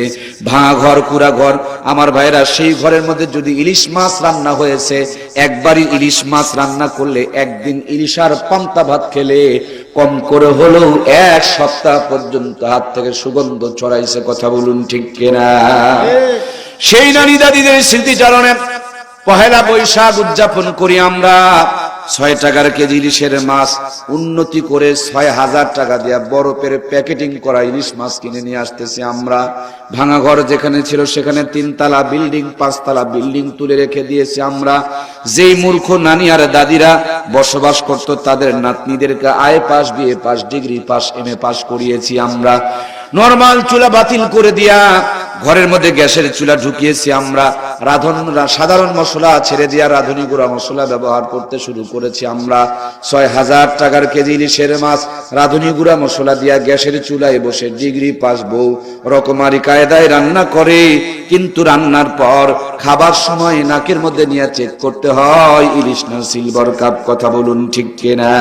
ভাঙা ঘর, কুড়া ঘর। আমার ভাইরা, সেই ঘরের মধ্যে যদি ইলিশ মাছ রান্না হয়েছে, একবারই ইলিশ মাছ রান্না করলে একদিন ইলিশার পান্তা ভাত খেলে কম করে হলেও 1 সপ্তাহ পর্যন্ত হাত থেকে সুগন্ধ ছড়াইছে। কথা বলুন ঠিক কিনা? সেই নানি দাদিদের স্মৃতিচারণে পহেলা বৈশাখ উদযাপন করি আমরা। 6 টাকার কেজি ইলিশের মাছ উন্নতি করে 6,000 টাকা দিয়ে বরফের প্যাকেটিং করা ইলিশ মাছ কিনে নিয়ে আসতেছি আমরা। ভাঙা ঘর যেখানে ছিল সেখানে 3 তলা বিল্ডিং, 5 তলা বিল্ডিং তুলে রেখে দিয়েছি আমরা। যেই মূর্খ নানি আর দাদিরা বসবাস করত, তাদের নাতনিদেরকে I pass, BA pass, degree pass, MA pass করিয়েছি আমরা। নরমাল চুলা বাতিল করে দিয়া ঘরের মধ্যে গ্যাসের চুলা ঢুকিয়েছি আমরা। সাধারণ মশলা ছেড়ে দিয়া রাঁধুনি গুঁড়া মশলা ব্যবহার করতে শুরু করেছি আমরা। 6,000 টাকার কেজি ইলিশের মাছ রাঁধুনি গুঁড়া মশলা দিয়া গ্যাসের চুলায় বসে ডিগ্রি পাস বউ রকমারি কায়দায় রান্না করে, কিন্তু রান্নার পর খাবার সময় নাকের মধ্যে নিয়ে চেক করতে হয় ইলিশ না সিলভার কাপ। কথা বলুন ঠিক কিনা?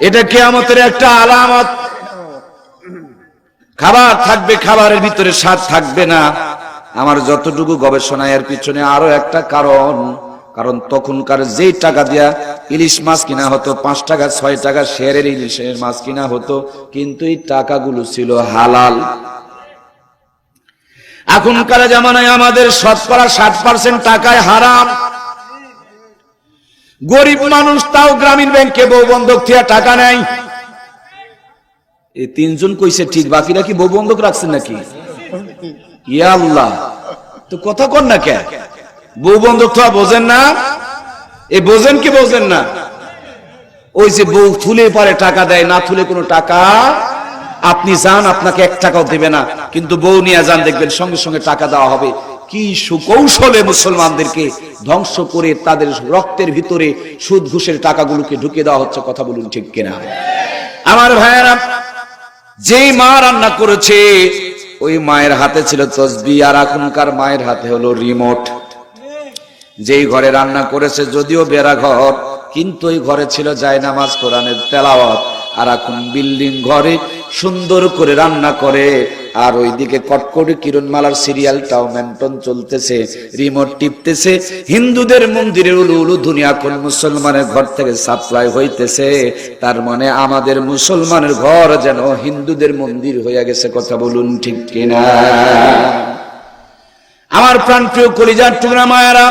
এটা কিয়ামতের একটা আলামত। খাবার থাকবে, খাবারের ভিতরে স্বাদ থাকবে না। আমার যতটুকু গবেষণা, এর পিছনে আরো একটা কারণ তখনকার যেই টাকা দিয়া ইলিশ মাছ কিনা হতো, 5 টাকা 6 টাকা শেয়ারের ইলিশের মাছ কিনা হতো, কিন্তু এই টাকাগুলো ছিল হালাল। এখনকার জামানায় আমাদের শতকরা 60% টাকায় হারাম। গরিব মানুষ তাও গ্রামীণ ব্যাংকে বউ বন্ধক থেকে টাকা নেয়। এই 3 জন কইছে ঠিক, বাকিরা কি বউ বন্ধক রাখছেন নাকি? ইয়া আল্লাহ, তো কথা কর না কে? বউ বন্ধক তো বোঝেন না? এই বোঝেন কি বোঝেন না? ওই যে বউ থুলে পারে টাকা দেয়, না থুলে কোনো টাকা আপনি যান, আপনাকে 1 টাকাও দেবে না, কিন্তু বউ নিয়ে যান, দেখবেন সঙ্গে সঙ্গে টাকা দেওয়া হবে। কি সুকৌশলে মুসলমানদেরকে ধ্বংস করে তাদের রক্তের ভিতরে সুদ ঘুষের টাকাগুলোকে ঢুকে দেওয়া হচ্ছে। কথা বলুন ঠিক কিনা? আমার ভাইয়েরা, যেই মা রান্না করেছে ওই মায়ের হাতে ছিল তসবিহ, আর এখনকার মায়ের হাতে হলো রিমোট। যেই ঘরে রান্না করেছে যদিও বেড়া ঘর, কিন্তু ওই ঘরে ছিল জায়নামাজ, কোরআনের তেলাওয়াত। আর এখন বিল্ডিং ঘরে সুন্দর করে রান্না করে, আর ওইদিকে কটকটি কিরণমালার সিরিয়ালটাও মেনটেন চলতেছে, রিমোট টিপতেছে। হিন্দুদের মন্দিরের উলু উলু দুনিয়া কোন মুসলমানের ঘর থেকে সাপ্লাই হইতেছে। তার মানে আমাদের মুসলমানের ঘর যেন হিন্দুদের মন্দির হয়ে গেছে। কথা বলুন ঠিক কিনা? আমার প্রাণপ্রিয় কলিজার টুকরা মায়েরা,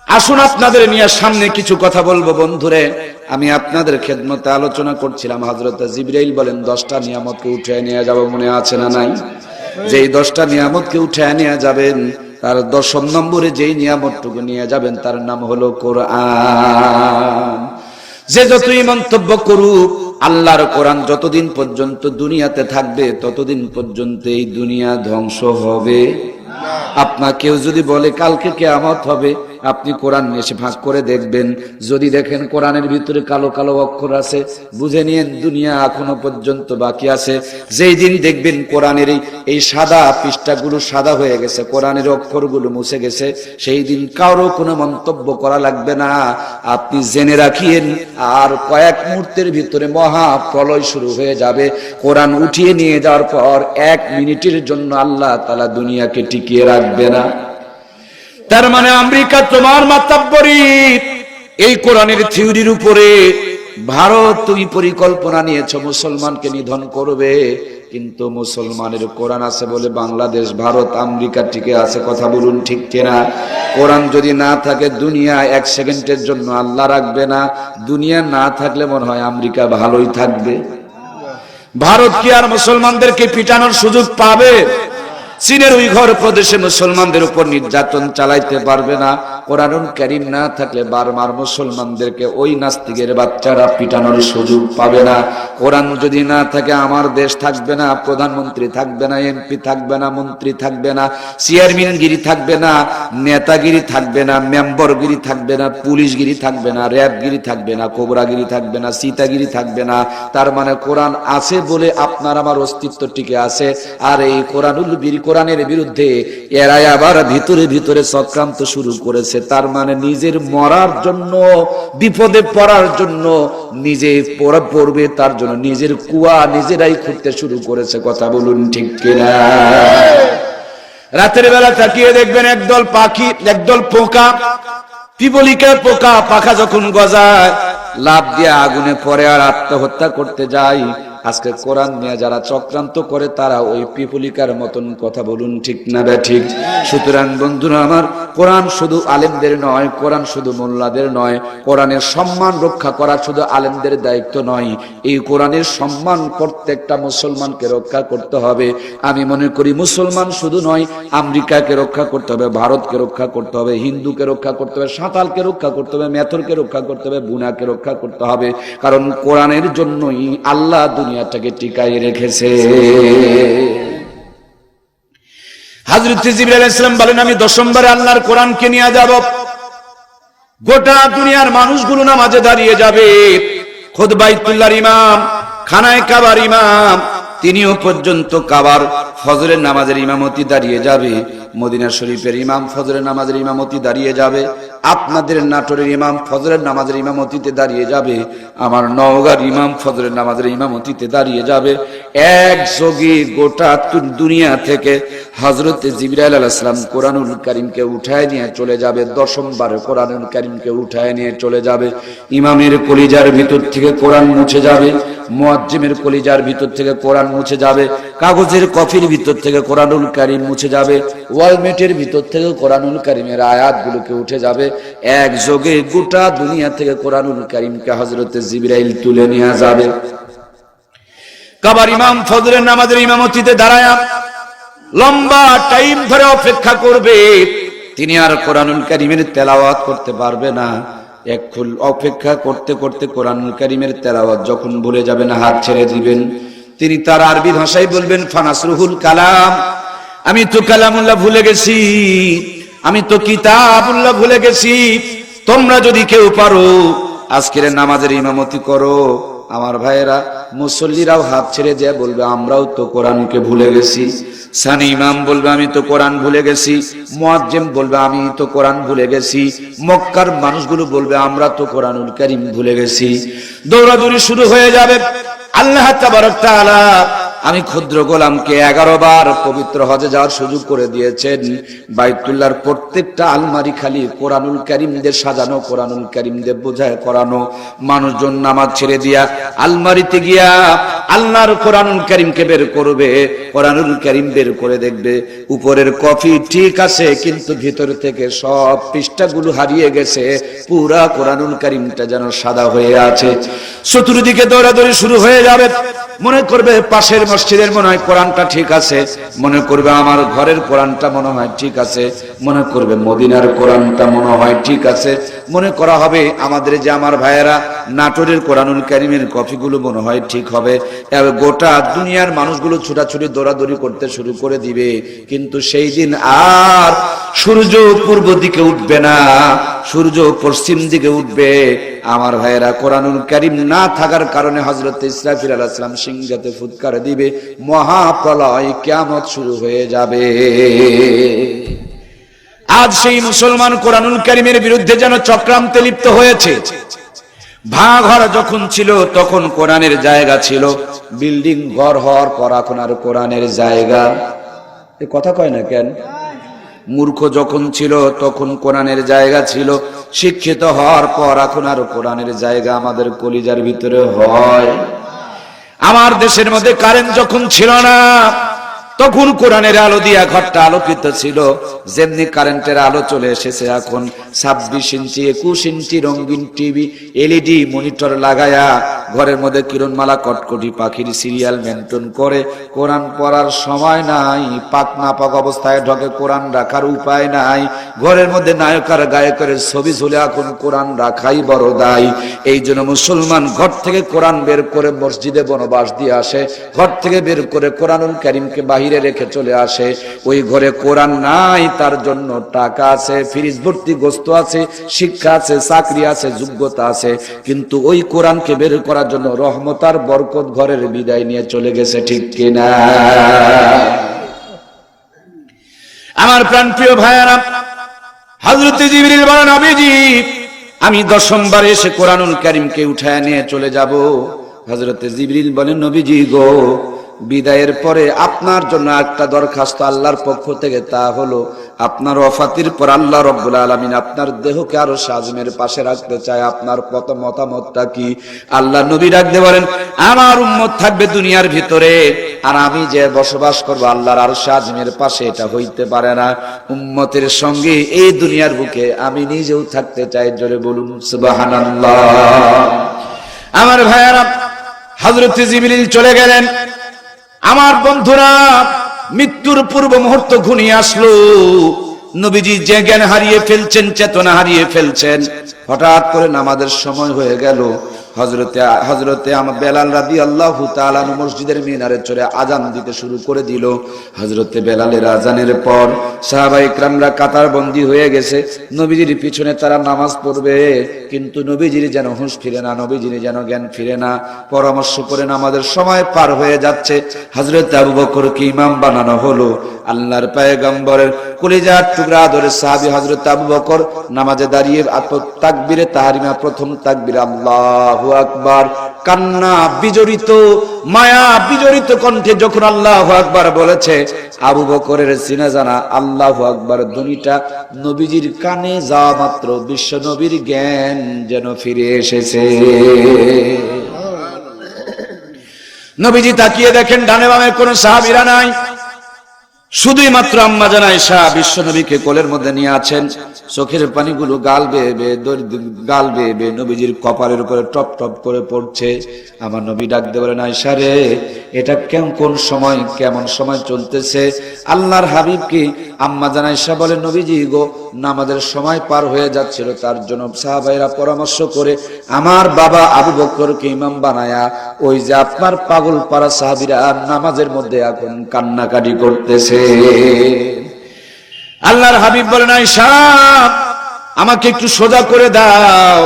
আসুন আপনাদের নিয়ে সামনে কিছু কথা বলবো বন্ধুরে। আমি আপনাদের খেদমতে আলোচনা করছিলাম, হযরত জিবরাইল বলেন 10টা নিয়ামতকে উঠে নিয়ে যাব, মনে আছে না নাই? যেই 10টা নিয়ামতকে উঠে নিয়ে যাবেন, তার 10ম নম্বরে যেই নিয়ামতটুকু নিয়ে যাবেন তার নাম হলো কোরআন। যে যতই মন্তব্য করুক, আল্লাহর কোরআন যতদিন পর্যন্ত দুনিয়াতে থাকবে ততদিন পর্যন্ত এই দুনিয়া ধ্বংস হবে। আপনাকেও যদি বলে কালকে কিয়ামত হবে, আপনি কোরআন এসে ভাগ করে দেখবেন, যদি দেখেন কোরআনের ভিতরে কালো কালো অক্ষর আছে, বুঝে নিয়েন দুনিয়া এখনো পর্যন্ত বাকি আছে। যেই দিন দেখবেন কোরআনের এই সাদা পৃষ্ঠাগুলো সাদা হয়ে গেছে, কোরআনের অক্ষরগুলো মুছে গেছে, সেই দিন কারো কোনো মন্তব্য করা লাগবে না। আপনি জেনে রাখিয়েন, আর কয়েক মুহূর্তের ভিতরে মহা প্রলয় শুরু হয়ে যাবে। কোরআন উঠিয়ে নিয়ে যাওয়ার পর 1 মিনিটের জন্য আল্লাহ তাআলা দুনিয়াকে টিকিয়ে রাখবে না। তার মানে আমেরিকা তোমার মাতাব্বরি এই কোরআনের থিওরির উপরে। ভারত তুমি পরিকল্পনা নিয়েছো মুসলমানকে নিধন করবে, কিন্তু মুসলমানের কোরআন আছে বলে বাংলাদেশ, ভারত, আমেরিকা টিকে আছে। কথা বলুন ঠিক কিনা? কোরআন যদি না থাকে দুনিয়া 1 সেকেন্ডের জন্য আল্লাহ রাখবে না। দুনিয়া না থাকলে মনে হয় আমেরিকা ভালোই থাকবে। ভারত কি আর মুসলমানদেরকে পিটানোর সুযোগ পাবে? চীনের উইঘর প্রদেশে মুসলমানদের উপর নির্যাতন চালাইতে পারবে না। কোরআনুল কারীম না থাকলে বারবার মুসলমানদেরকে ওই নাস্তিকের বাচ্চারা পিটানোর সুযোগ পাবে না। কোরআন যদি না থাকে আমার দেশ থাকবে না, প্রধানমন্ত্রী থাকবে না, এমপি থাকবে না, মন্ত্রী থাকবে না, চেয়ারম্যানগিরি থাকবে না, নেতাগিরি থাকবে না, মেম্বরগিরি থাকবে না, পুলিশগিরি থাকবে না, র্যাবগিরি থাকবে না, কোবরাগিরি থাকবে না, সীতাগিরি থাকবে না। তার মানে কোরআন আছে বলে আপনার আমার অস্তিত্ব টিকে আছে। আর এই কোরআনের বিরুদ্ধে এরাই আবার ভিতরে ভিতরে চক্রান্ত শুরু করেছে। তার মানে নিজের মরার জন্য, বিপদে পড়ার জন্য, নিজে পড়বে তার জন্য নিজের কুয়া নিজেরাই খুঁড়তে শুরু করেছে। কথা বলুন ঠিক কিনা? রাতের বেলা তাকিয়ে দেখবেন একদল পাখি, একদল পোকা, পিপলিকার পোকা, পাখা যখন গজায় লাফ দিয়ে আগুনে পড়ে আর আত্মহত্যা করতে যায়। আজকে কোরআন নিয়ে যারা চক্রান্ত করে তারা ওই পিপলিকার মতন। কথা বলুন ঠিক না ঠিক? সুতরাং বন্ধুরা আমার, কোরআন শুধু আলেমদের নয়, কোরআন শুধু মোল্লাদের নয়, কোরআনের সম্মান রক্ষা করা শুধু আলেমদের দায়িত্ব নয়। এই কোরআনের সম্মান প্রত্যেকটা মুসলমানকে রক্ষা করতে হবে। আমি মনে করি মুসলমান শুধু নয়, আমেরিকাকে রক্ষা করতে হবে, ভারতকে রক্ষা করতে হবে, হিন্দুকে রক্ষা করতে হবে, সাঁতালকে রক্ষা করতে হবে, মেথরকে রক্ষা করতে হবে, বুনাকে রক্ষা করতে হবে। কারণ কোরআনের জন্যই আল্লাহ দুনিয়াটাকে টিকাই রেখেছে। হযরত জিবরাইল আলাইহিস সালাম বলেন, আমি 10ম বারে আল্লাহর কোরআনকে নিয়ে যাব। গোটা দুনিয়ার মানুষগুলো নামাজে দাঁড়িয়ে যাবে। খুদ বাইতুল্লাহর ইমাম, খানায়ে কাবার ইমাম, তিনিও পর্যন্ত কাবার ফজরের নামাজের ইমামতি দাঁড়িয়ে যাবে। মদিনা শরীফের ইমাম ফজরের নামাজের ইমামতি দাঁড়িয়ে যাবে। আপনাদের নাটোরের ইমাম ফজরের নামাজের ইমামতিতে দাঁড়িয়ে যাবে। আমার নওগাঁর ইমাম ফজরের নামাজের ইমামতিতে দাঁড়িয়ে যাবে। একযোগে গোটা দুনিয়া থেকে হযরত জিবরাইল আলাইহিস সালাম কোরআনুল কারীমকে উঠায় নিয়ে চলে যাবে। 10ম বারে কোরআনুল কারীমকে উঠায় নিয়ে চলে যাবে। ইমামের কলিজার ভিতর থেকে কোরআন মুছে যাবে, মুয়াজ্জিমের কলিজার ভিতর থেকে কোরআন মুছে যাবে, কাগজের কফির ভিতর থেকে কোরআনুল কারীম মুছে যাবে, ওয়ালমেটের ভিতর থেকে কোরআনুল কারীমের আয়াতগুলোকে উঠে যাবে। একযোগে গোটা দুনিয়া থেকে কোরআনুল কারীমকে হযরত জিবরাইল তুলে নিয়ে যাবে। কাবার ইমাম ফজরের নামাজের ইমামতিতে দাঁড়ায়া লম্বা টাইম ধরে অপেক্ষা করবে। তিনি আর কোরআনুল কারীমের তেলাওয়াত করতে পারবে না। একটু অপেক্ষা করতে করতে কোরআনুল কারীমের তেলাওয়াত যখন ভুলে যাবেন, হাত ছেড়ে দিবেন, তিনি তার আরবি ভাষায় বলবেন, ফানাসরুহুল কালাম, আমি তো কালামুল্লাহ ভুলে গেছি, আমি তো কিতাবুল্লাহ ভুলে গেছি। তোমরা যদি কেউ পারো আজকের নামাজের ইমামতি করো। আমার ভাইয়েরা, মুসল্লিরাও হাত ছেড়ে দিয়ে বলবে, আমরাও তো কোরআনকে ভুলে গেছি। সানি ইমাম বলবে, আমি তো কোরআন ভুলে গেছি। মুয়াজ্জিম বলবে, আমি তো কোরআন ভুলে গেছি। মক্কার মানুষগুলো বলবে, আমরা তো কোরআনুল কারীম ভুলে গেছি। দৌড়াদৌড়ি শুরু হয়ে যাবে। আল্লাহ তাবারক তাআলা আমি ক্ষুদ্র গোলামকে 11 বার পবিত্র হজে যাওয়ার সুযোগ করে দিয়েছেন। বাইতুল্লাহর প্রত্যেকটা আলমারি খালি কোরআনুল কারীমদের সাজানো, কোরআনুল কারীমদের বোঝায় করানো। মানুষজন নামাজ ছেড়ে দিয়া আলমারিতে গিয়া আল্লাহর কোরআনুল কারীমকে বের করবে, কোরআনুল কারীম বের করে দেখবে উপরের কপি ঠিক আছে কিন্তু ভিতর থেকে সব পৃষ্ঠাগুলো হারিয়ে গেছে, পুরা কোরআনুল কারীমটা যেন সাদা হয়ে আছে। চতুর্দিকে দৌড়াদৌড়ি শুরু হয়ে যাবে, মনে করবে পাশের মসজিদের মনে হয় কোরআনটা ঠিক আছে, মনে করবে আমার ঘরের কোরআনটা মনে হয় ঠিক আছে, মনে করবে মদিনার কোরআনটা মনে হয় ঠিক আছে, মনে করা হবে আমাদের যে আমার ভাইয়েরা নাটোরের কোরআনুল কারীমের কপিগুলো মনে হয় ঠিক হবে। এবার গোটা দুনিয়ার মানুষগুলো ছোটাছুটি দৌড়াদৌড়ি করতে শুরু করে দিবে, কিন্তু সেই দিন আর সূর্য পূর্ব দিকে উঠবে না, সূর্য পশ্চিম দিকে উঠবে। আমার ভাইয়েরা কোরআনুল কারীম না থাকার কারণে হযরত ইসরাফিল আলাইহিস সালাম সিংহাতে ফুৎকার দিবে, মহাপ্রলয় কিয়ামত শুরু হয়ে যাবে। আজ সেই মুসলমান কোরআনুল কারীমের বিরুদ্ধে যেন চক্রান্তে লিপ্ত হয়েছে। ভাঙর যখন ছিল তখন কোরআনের জায়গা ছিল, বিল্ডিং ঘর হওয়ার পর এখন আর কোরআনের জায়গা, এ কথা কয় না কেন? মূর্খ যখন ছিল তখন কোরআনের জায়গা ছিল, শিক্ষিত হওয়ার পর এখন আর কোরআনের জায়গা আমাদের কলিজার ভিতরে হয়। আমার দেশের মধ্যে কারেন্ট যখন ছিল না তখন কোরআনের আলো দিয়া ঘরটা আলোকিত ছিল, যেমনি কারেন্টের আলো চলে এসেছে এখন 26 ইঞ্চি 21 ইঞ্চি রঙিন টিভি এলইডি মনিটর লাগায়া ঘরের মধ্যে কিরণমালা কটকটি পাখির সিরিয়াল মেনটেন করে, কোরআন পড়ার সময় নাই, পাক নাপাক অবস্থায় ঢকে কোরআন রাখার উপায় নাই, ঘরের মধ্যে নায়কার গায়কের ছবি ঝুলে এখন কোরআন রাখাই বড় দায়। এই জন্য মুসলমান ঘর থেকে কোরআন বের করে মসজিদে বনবাস দিয়ে আসে, ঘর থেকে বের করে কোরআনুল কারীমকে বাহিরে রেখে চলে আসে। ওই ঘরে কোরআন নাই, তার জন্য টাকা আছে, ফ্রিজ ভর্তি গোস্ত আছে, শিক্ষা আছে, চাকরি আছে, যোগ্যতা আছে, কিন্তু ওই কোরআনকে বের করার জন্য রহমত আর বরকত ঘরের বিদায় নিয়ে চলে গেছে, ঠিক কিনা? আমার প্রাণপ্রিয় ভাইয়েরা, হযরত জিবরিল বলেন, নবীজি আমি 10ম বারে এসে কোরআনুল কারীমকে উঠায় নিয়ে চলে যাব। হযরত জিবরিল বলেন, নবীজি গো, বিদায়ের পরে আপনার জন্য একটা দরখাস্ত আল্লাহর পক্ষ থেকে, তা হলো আপনার ওয়াফাতের পর আল্লাহ রাব্বুল আলামিন আপনার দেহকে আরশ আজিমের পাশে রাখতে চায়, আপনার প্রথম মতামতটা কি? আল্লাহ নবী ডাকতে বলেন, আমার উম্মত থাকবে দুনিয়ার ভিতরে, আর আমি যে বসবাস করব আল্লাহর আরশ আজিমের পাশে, এটা হইতে পারে না। উম্মতের সঙ্গে এই দুনিয়ার বুকে আমি নিজেও থাকতে চাই, জোরে বলুন সুবহানাল্লাহ। আমার ভাইয়েরা, হযরত জিবরিল চলে গেলেন। আমার বন্ধুরা, মৃত্যুর পূর্ব মুহূর্ত ঘনিয়ে আসলো। নবীজি যে জ্ঞান হারিয়ে ফেলছেন, চেতনা হারিয়ে ফেলছেন, হঠাৎ করে নামাজের সময় হয়ে গেল। হযরতে বেলাল রাদিয়াল্লাহু তাআলা মসজিদের মিনারে চড়ে আযান দিতে শুরু করে দিল। হযরতে বেলালের আযানের পর সাহাবায়ে কেরামরা কাতারবন্দী হয়ে গেছে, নবীজির পিছনে তারা নামাজ পড়বে, কিন্তু নবীজির যেন হুঁশ ফিরে না, নবীজির যেন জ্ঞান ফিরে না। পরামর্শ করে নামাজের সময় পার হয়ে যাচ্ছে, হযরত আবু বকরকে ইমাম বানানো হলো। আল্লাহর পয়গম্বরের কলিজার টুকরা আদরের সাহাবী হযরত আবু বকর নামাজে দাঁড়িয়ে তাকবীরে তাহরিমা, প্রথম তাকবীর আল্লাহু আকবার, কান্না বিজড়িত, মায়া বিজড়িত কণ্ঠে যখন আল্লাহু আকবার বলেছে, আবু বকরের সিনা জানা আল্লাহু আকবার ধ্বনিটা নবীজির কানে যাওয়া মাত্র বিশ্ব নবীর জ্ঞান যেন ফিরে এসেছে। নবীজি তাকিয়ে দেখেন ডানে বামে কোন সাহাবীরা নাই, শুধুই মাত্র আম্মা জান আয়েশা বিশ্ব নবীকে কোলের মধ্যে নিয়ে আছেন। চোখের পানিগুলো গাল বেয়ে বেয়ে নবীজির কপালের উপরে টপ টপ করে পড়ছে। আমার নবী ডাকতে বলেন, আয়েশা রে, এটা কোন সময় কেমন সময় চলতেছে? আল্লাহর হাবিব কি? আম্মা জান আয়েশা বলেন, নবীজি গো, নামাজের সময় পার হয়ে যাচ্ছিল, তার জন্য সাহাবাইরা পরামর্শ করে আমার বাবা আবু বকরকে ইমাম বানায়া ওই যে আপনার পাগল পাড়া সাহাবীরা নামাজের মধ্যে এখন কান্নাকাটি করতেছে। আল্লাহর হাবিব বলেন, আয়েশা আমাকে একটু সোজা করে দাও,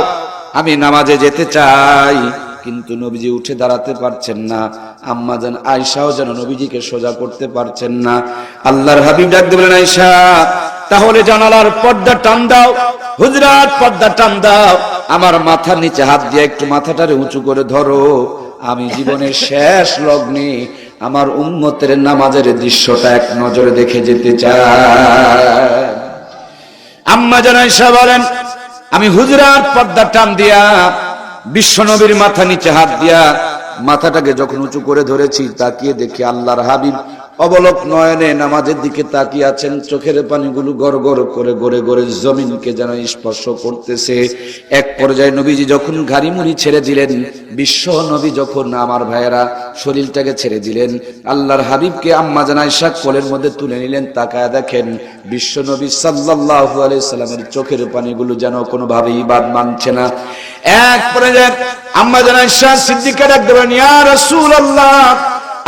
আমি নামাজে যেতে চাই। কিন্তু নবীজি উঠে দাঁড়াতে পারছেন না, আম্মা জান আয়েশাও যেন নবীজিকে সোজা করতে পারছেন না। আল্লাহর হাবিব ডাকতে বলেন, আয়েশা তাহলে জানালার পর্দা টান দাও, হুজরাত পর্দা টান দাও, আমার মাথার নিচে হাত দিয়ে একটু মাথাটারে উঁচু করে ধরো, আমি জীবনের শেষ লগ্নে আমার উম্মতের নামাজের দৃশ্যটা এক নজরে দেখে যেতে চাই। আম্মা জান আয়েশা বলেন, আমি হুজরাত পর্দা টান দিয়া বিশ্ব নবীর মাথা নিচে হাত দিয়া মাথাটাকে যখন উঁচু করে ধরেছি, তাকিয়ে দেখি আল্লাহর হাবিব অবলক নয়নে নামাজের দিকে তাকিয়ে আছেন। চোখের পানিগুলো গড় গড় করে গড়ে গড়ে জমিনকে যেন স্পর্শ করতেছে। এক পর্যায়ে নবীজি যখন ঘাড়ি মুড়ি ছেড়ে দিলেন, বিশ্ব নবী যখন আমার ভাইয়েরা শরীরটাকে ছেড়ে দিলেন, আল্লাহর হাবিবকে আম্মা জান আয়েশা কোলের মধ্যে তুলে নিলেন। তাকায় দেখেন বিশ্ব নবী সাল্লাল্লাহু আলাইহি সাল্লামের চোখের পানিগুলো যেন কোনোভাবেই বাদ মানছে না। এক পর্যায়ে আম্মা জান আয়েশা সিদ্দিকা ডাক দিলেন, ইয়া রাসূলুল্লাহ,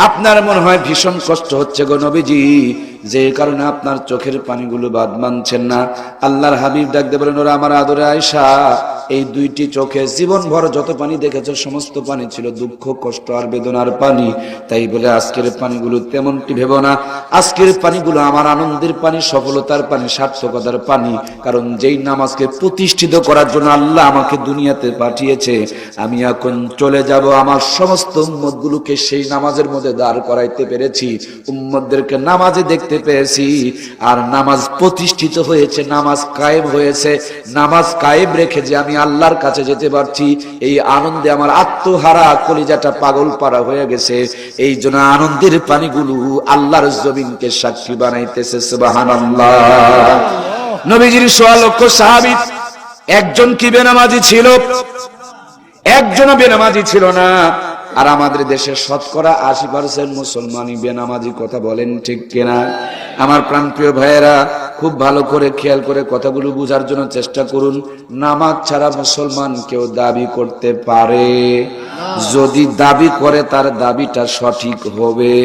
আপনার মনে হয় ভীষণ কষ্ট হচ্ছে গো নবীজি, যে কারণে আপনার চোখের পানিগুলো বাদ মানছেন না। আল্লাহর হাবিব ডাক দিয়ে বলেন, ওরা আমার আদরে আয়েশা, এই দুইটি চোখে জীবন ভর যত পানি দেখেছ সমস্ত পানি ছিল দুঃখ, কষ্ট আর বেদনার পানি। তাই বলে আজকের পানিগুলো তেমনটি ভেবো না। আজকের পানিগুলো আমার আনন্দের পানি, সফলতার পানি, সার্থকতার পানি। কারণ যেই নামাজকে প্রতিষ্ঠিত করার জন্য আল্লাহ আমাকে দুনিয়াতে পাঠিয়েছে, আমি এখন চলে যাব, আমার সমস্ত উম্মতগুলোকে সেই নামাজের মধ্যে দাঁড় করাইতে পেরেছি, উম্মতদেরকে নামাজে দেখতে পেয়েছি। আর নামাজ প্রতিষ্ঠিত হয়েছে, নামাজ কায়েম হয়েছে। নামাজ কায়েম রেখে যে আমি আল্লাহর কাছে যেতে পারছি, এই আনন্দে আমার আত্মহারা কলিজাটা পাগল পারা হয়ে গেছে। এই জন্য আনন্দের পানিগুলো আল্লাহর জমিনকে সাক্ষী বানাইতেছে। সুবহানাল্লাহ। নবীজির ১৬ লক্ষ সাহাবী, একজন কি বেনামাজি ছিল? একজনও বেনামাজি ছিল না। আর আমাদের দেশের শতকরা ৮০% মুসলমানই বেনামাজি। কথা বলেন ঠিক কিনা? আমার প্রাণপ্রিয় ভাইয়েরা, খুব ভালো করে খেয়াল করে কথাগুলো বুঝার জন্য চেষ্টা করুন। নামাজ ছাড়া মুসলমান কেউ দাবি করতে পারে? যদি দাবি করে তার দাবিটা সঠিক হবে।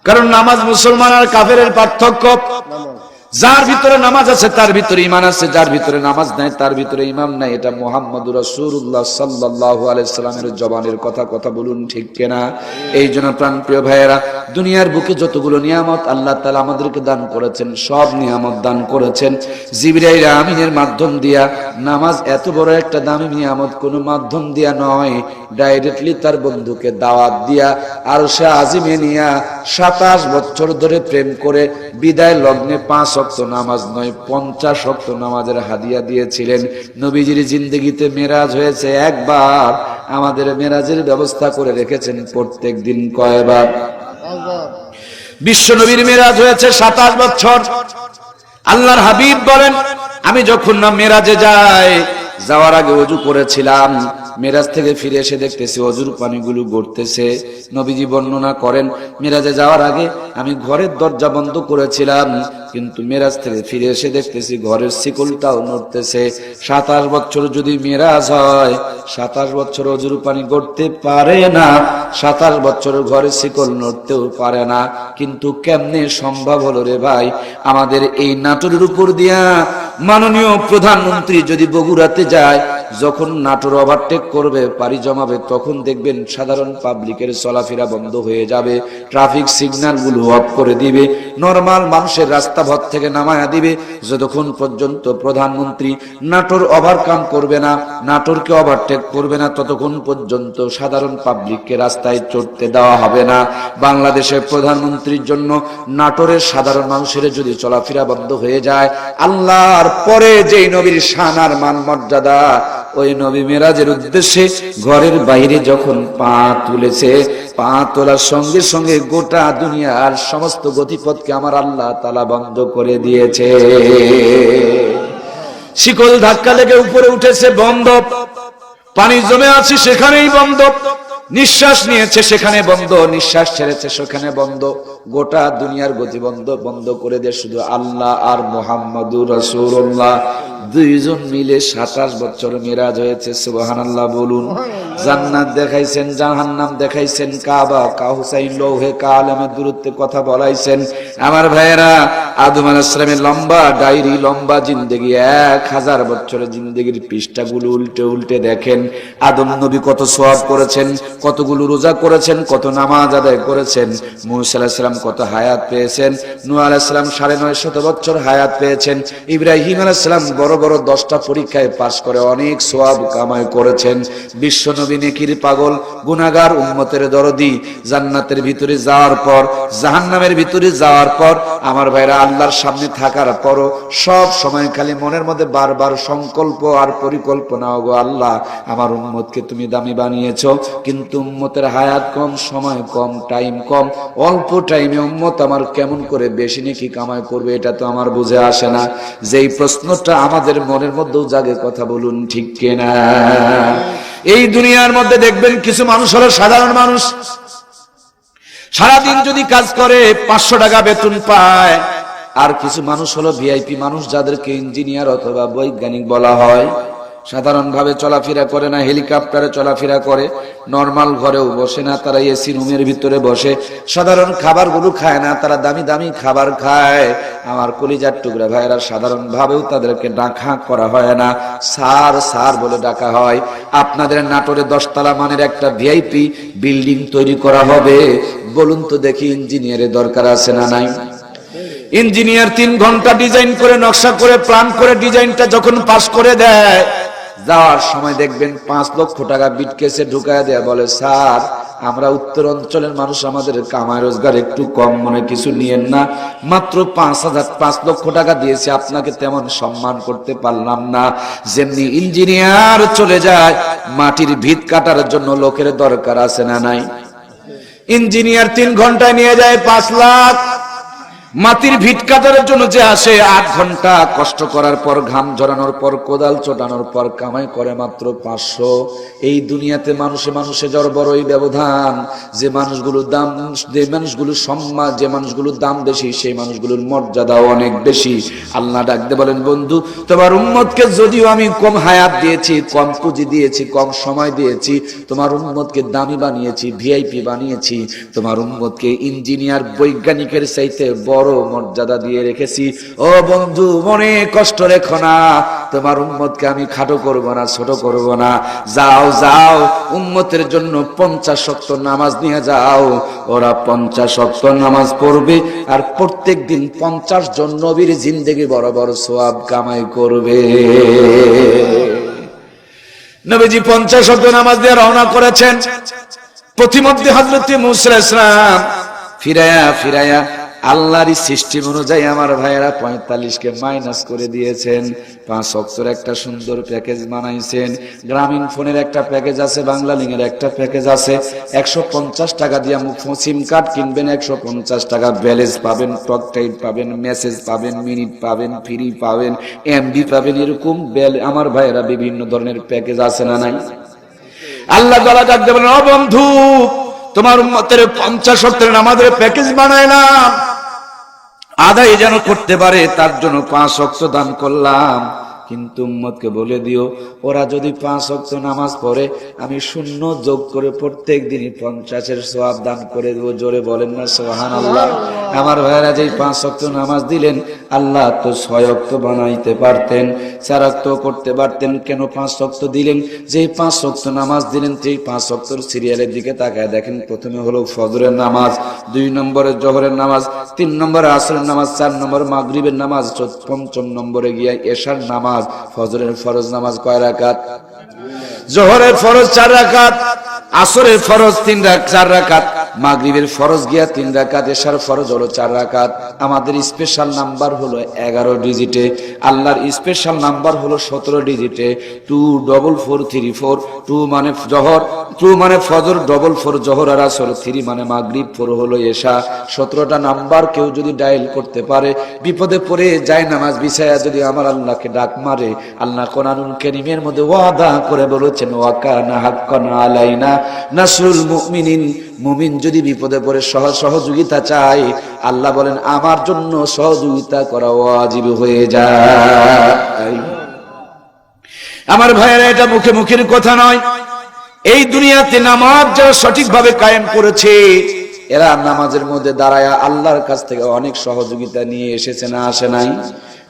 কারণ নামাজ মুসলমান আর কাফেরের পার্থক্য, যার ভিতরে নামাজ আছে তার ভিতরে ঈমান আছে, যার ভিতরে নামাজ নাই তার ভিতরে ঈমান নাই। এটা মুহাম্মদুর রাসূলুল্লাহ সাল্লাল্লাহু আলাইহি সাল্লামের জবানের কথা বলুন ঠিক কিনা? এই জন্য প্রাণপ্রিয় ভাইয়েরা, দুনিয়ার বুকে যতগুলো নিয়ামত আল্লাহ তাআলা আমাদেরকে দান করেছেন, সব নিয়ামত দান করেছেন জিবরাইল আমিনের মাধ্যম দিয়া। নামাজ এত বড় একটা দামি নিয়ামত কোনো মাধ্যম দিয়া নয়, ডাইরেক্টলি তার বন্ধুকে দাওয়াত দিয়া আরশে আজিমে নিয়া ২৭ বছর ধরে প্রেম করে বিদায় লগ্নে ৫ ওয়াক্ত নামাজ নয় ৫০ ওয়াক্ত নামাজের হাদিয়া দিয়েছিলেন। নবীজির জিন্দেগিতে মেরাজ হয়েছে একবার, আমাদের মেরাজের ব্যবস্থা করে রেখেছেন প্রত্যেক দিন কয়বার? বিশ্ব নবীর মেরাজ হয়েছে ২৭ বছর। আল্লাহর হাবিব বলেন, আমি যখন না মেরাজে যাই, যাওয়ার আগে ওযু করেছিলাম, মেরাজ থেকে ফিরে এসে দেখতেছি ওযুর পানিগুলো গড়তেছে। নবীজি বর্ণনা করেন, মেরাজে যাওয়ার আগে আমি ঘরের দরজা বন্ধ করেছিলাম, কিন্তু মেরাজ থেকে ফিরে এসে দেখতেছি ঘরের শিকলটাও নড়তেছে। ২৭ বছর যদি মেরাজ হয়, ২৭ বছর ওযুর পানি গড়তে পারে না, ২৭ বছর ঘরের শিকল নড়তেও পারে না। কিন্তু কেমনে সম্ভব হলো রে ভাই? আমাদের এই নাটোরের উপর দিয়া মাননীয় প্রধানমন্ত্রী যদি বগুড়াতে যায়, যখন নাটোর ওভারটেক করবে, পাড়ি জমাবে, তখন দেখবেন সাধারণ পাবলিকের চলাফেরা বন্ধ হয়ে যাবে, ট্রাফিক সিগন্যাল গুলো অফ করে দিবে, নরমাল মানুষের রাস্তাপথ থেকে নামায়া দিবে। যতক্ষণ পর্যন্ত প্রধানমন্ত্রী নাটোর ওভারকাম করবে না, নাটোরকে ওভারটেক করবে না, ততক্ষণ পর্যন্ত সাধারণ পাবলিককে রাস্তায় চড়তে দেওয়া হবে না। বাংলাদেশের প্রধানমন্ত্রীর জন্য নাটোরের সাধারণ মানুষের যদি চলাফেরা বন্ধ হয়ে যায়, আল্লাহর পরে যেই নবীর শান আর মান মর্যাদা, ওই নবী মেরাজের উদ্দেশ্যে ঘরের বাইরে যখন পা তুলেছে, পা তোলার সঙ্গে সঙ্গে গোটা দুনিয়ার সমস্ত গতিপথকে আমার আল্লাহ তাআলা বন্ধ করে দিয়েছে। শিকল ধাক্কা লেগে উপরে উঠেছে, বন্ধ। পানি জমে আছে সেখানেই বন্ধ। নিঃশ্বাস নিয়েছে সেখানে বন্ধ, নিঃশ্বাস ছেড়েছে সেখানে বন্ধ। গোটা দুনিয়ার গতি বন্ধ করে দিয়ে শুধু আল্লাহ আর মুহাম্মাদুর রাসূলুল্লাহ দুইজন মিলে ২৭ বছর মেরাজ হয়েছে। সুবহানাল্লাহ বলুন। জান্নাত দেখাইছেন, জাহান্নাম দেখাইছেন, কাবা, হুসাইন, লৌহে কালামে দূরত্বে কথা বলাইছেন। আমার ভাইয়েরা, আদম আলাইহিস সালামের লম্বা ডায়েরি, লম্বা জিন্দেগি, ১০০০ বছরের জিন্দেগির পৃষ্ঠাগুলো উল্টে উল্টে দেখেন আদম নবী কত সওয়াব করেছেন, কতগুলো রোজা করেছেন, কত নামাজ আদায় করেছেন। মুসা আলাইহিস সালাম সালাম কত হায়াত পেয়েছেন, নূহ আলাইহিস সালাম 950 বছর হায়াত পেয়েছেন, ইব্রাহিম আলাইহিস সালাম বড় বড় 10টা পরীক্ষায় পাশ করে অনেক সওয়াব কামাই করেছেন। বিশ্ব নবী নেকির পাগল, গুনাহগার, উম্মতের দরদি, জান্নাতের ভিতরে যাওয়ার পর, জাহান্নামের ভিতরে যাওয়ার পর, আমার ভাইরা আল্লাহর সামনে থাকার পরও সব সময় খালি মনের মধ্যে বারবার সংকল্প আর পরিকল্পনা, ওগো আল্লাহ আমার উম্মতকে তুমি দামি বানিয়েছো, কিন্তু উম্মতের হায়াত কম, সময় কম, টাইম কম, অল্প টাইমে উম্মত আমার কেমন করে বেশি নেকি কামাই করবে, এটা তো আমার বুঝে আসে না। যেই প্রশ্নটা আমাদের মনের মধ্যেও জাগে, কথা বলুন ঠিক কিনা? এই দুনিয়ার মধ্যে দেখবেন কিছু মানুষ হলো সাধারণ মানুষ, সারাদিন যদি কাজ করে 500 টাকা বেতন পায়। আর কিছু মানুষ হলো ভিআইপি মানুষ, যাদেরকে ইঞ্জিনিয়ার অথবা বৈজ্ঞানিক বলা হয়। সাধারণ ভাবে চলাফেরা করে না, হেলিকপ্টারে চলাফেরা করে, নরমাল ঘরেও বসে না, তারা এসি রুমের ভিতরে বসে, সাধারণ খাবারগুলো খায় না, তারা দামি দামি খাবার খায়। আমার কলিজার টুকরা ভাইরা, সাধারণ ভাবেও তাদেরকে ডাকা করা হয় না, স্যার স্যার বলে ডাকা হয়। আপনাদের নাটোরে 10 তলা মানের একটা ভিআইপি বিল্ডিং তৈরি করা হবে, বলুন তো দেখি ইঞ্জিনিয়ারের দরকার আছে না নাই? ইঞ্জিনিয়ার 3 ঘন্টা ডিজাইন করে, নকশা করে, প্ল্যান করে, ডিজাইনটা যখন পাস করে দেয়, যাওয়ার সময় দেখবেন 5 লক্ষ টাকা বিটকেসে ঢুকায় দেয়া, বলে স্যার আমরা উত্তর অঞ্চলের মানুষ, আমাদের কামাই রোজগার একটু কম, মনে কিছু নিয়েন না, মাত্র 5 লক্ষ টাকা দিয়েছি, আপনাকে তেমন সম্মান করতে পারলাম না। যেমনি ইঞ্জিনিয়ার চলে যায়, মাটির ভিত কাটার জন্য লোকের দরকার আছে না নাই? ইঞ্জিনিয়ার 3 ঘন্টায় নিয়ে যায় 5 লাখ, মাটির ভিট কাটার জন্য যে আসে 8 ঘন্টা কষ্ট করার পর, ঘাম ঝরানোর পর, কোদাল চটানোর পর কামাই করে মাত্র 500। এই দুনিয়াতে মানুষে মানুষে জড় বড়ই ব্যবধান। যে মানুষগুলোর দাম, যে মানুষগুলোর সম্মান, যে মানুষগুলোর দাম বেশি, সেই মানুষগুলোর মর্যাদাও অনেক বেশি। আল্লাহ ডাকতে বলেন, বন্ধু তোমার উম্মতকে যদিও আমি কম হায়াত দিয়েছি, কম পুঁজি দিয়েছি, কম সময় দিয়েছি, তোমার উম্মতকে দামি বানিয়েছি, ভিআইপি বানিয়েছি, তোমার উম্মতকে ইঞ্জিনিয়ার বৈজ্ঞানিকের চাইতে বড় মর্যাদা দিয়ে রেখেছি। ও বন্ধু, মনে কষ্ট রেখো না, তোমার উম্মতকে আমি খাটো করব না, ছোট করব না। যাও যাও, উম্মতের জন্য 50 ওয়াক্ত নামাজ নিয়ে যাও, ওরা 50 ওয়াক্ত নামাজ পড়বে, আর প্রত্যেক দিন 50 জন নবীর জিন্দেগি বরাবর সওয়াব কামাই করবে। নবীজি 50 ওয়াক্ত নামাজ দিয়ে রওনা করেছেন। প্রতিমধ্যে হযরত মুসা আলাইহিস সালাম ফিরায়া আল্লাহর সিস্টেম অনুযায়ী আমার ভাইয়েরা 45কে মাইনাস করে দিয়েছেন। 5 ওয়াক্তের একটা সুন্দর প্যাকেজ বানাইছেন। গ্রামীণ ফোনের একটা প্যাকেজ আছে, বাংলা লিংকের একটা প্যাকেজ আছে। 150 টাকা দিয়ে সিম কার্ড কিনবেন, 150 টাকা ব্যালেন্স পাবেন, টক টাইম পাবেন, মেসেজ পাবেন, মিনিট পাবেন, ফ্রি পাবেন, এমবি পাবেন, এরকম আমার ভাইয়েরা বিভিন্ন ধরনের প্যাকেজ আছে না নাই? আল্লাহ তাআলা ডাকতে বলেন, ও বন্ধু, তোমার উম্মতের 50 ওয়াক্তের নামাজের প্যাকেজ বানাইলাম, আদায় যেন করতে পারে তার জন্য 5 ওয়াক্ত দান করলাম। কিন্তু উম্মতকে বলে দিও, ওরা যদি 5 ওয়াক্ত নামাজ পড়ে, আমি শূন্য যোগ করে প্রত্যেক দিনই 50-এর সওয়াব দান করে দেব। জোরে বলেন না সুবহানাল্লাহ। আমার ভাইরা, যেই 5 ওয়াক্ত নামাজ দিলেন, আল্লাহ তো 6 ওয়াক্ত বানাইতে পারতেন, 4 ওয়াক্ত করতে পারতেন। কেন 5 ওয়াক্ত দিলেন? যেই 5 ওয়াক্ত নামাজ দিলেন, সেই 5 ওয়াক্তর সিরিয়ালের দিকে তাকায় দেখেন। প্রথমে হলো ফজরের নামাজ, 2 নম্বরে জোহরের নামাজ, 3 নম্বরে আসরের নামাজ, 4 নম্বরে মাগরিবের নামাজ, 5ম নম্বরে গিয়ে এশার নামাজ। ফজরের ফরজ নামাজ কয় রাকাত? জোহরের ফরজ 4 রাকাত, আসরের ফরজ 4 রাকাত, মাগরিবের ফরজ গিয়া 3 রাকাত, এশার ফরজ হলো 4 রাকাত। আমাদের স্পেশাল নাম্বার হলো 11 ডিজিটে, আল্লাহর স্পেশাল নাম্বার হলো 17 ডিজিটে। 24434, 2 মানে জোহর, 2 মানে ফজর, 44 জোহর আর আসর, 3 মানে মাগরিব, 4 হলো এশা। 17টা নাম্বার কেউ যদি ডায়াল করতে পারে, বিপদে পড়ে যায় নামাজ বিছায়া যদি আমার আল্লাহকে ডাক মারে, আল্লাহ কোরআনুল কারীমের মধ্যে ওয়াদা করে বলেছেন, ওয়া কানা হাক্কান আলাইনা নাসরুল মুমিনিন। মুমিন যদি বিপদে পড়ে সহযোগিতা চায়, আল্লাহ বলেন আমার জন্য সহযোগিতা করা ওয়াজিব হয়ে যায়। আমার ভাইয়েরা, এটা মুখে মুখের কথা নয়। এই দুনিয়াতে নামাজ যারা সঠিকভাবে কায়েম করেছে, এরা নামাজের মধ্যে দাঁড়ায় আল্লাহর কাছ থেকে অনেক সহযোগিতা নিয়ে এসেছে, না আসে নাই?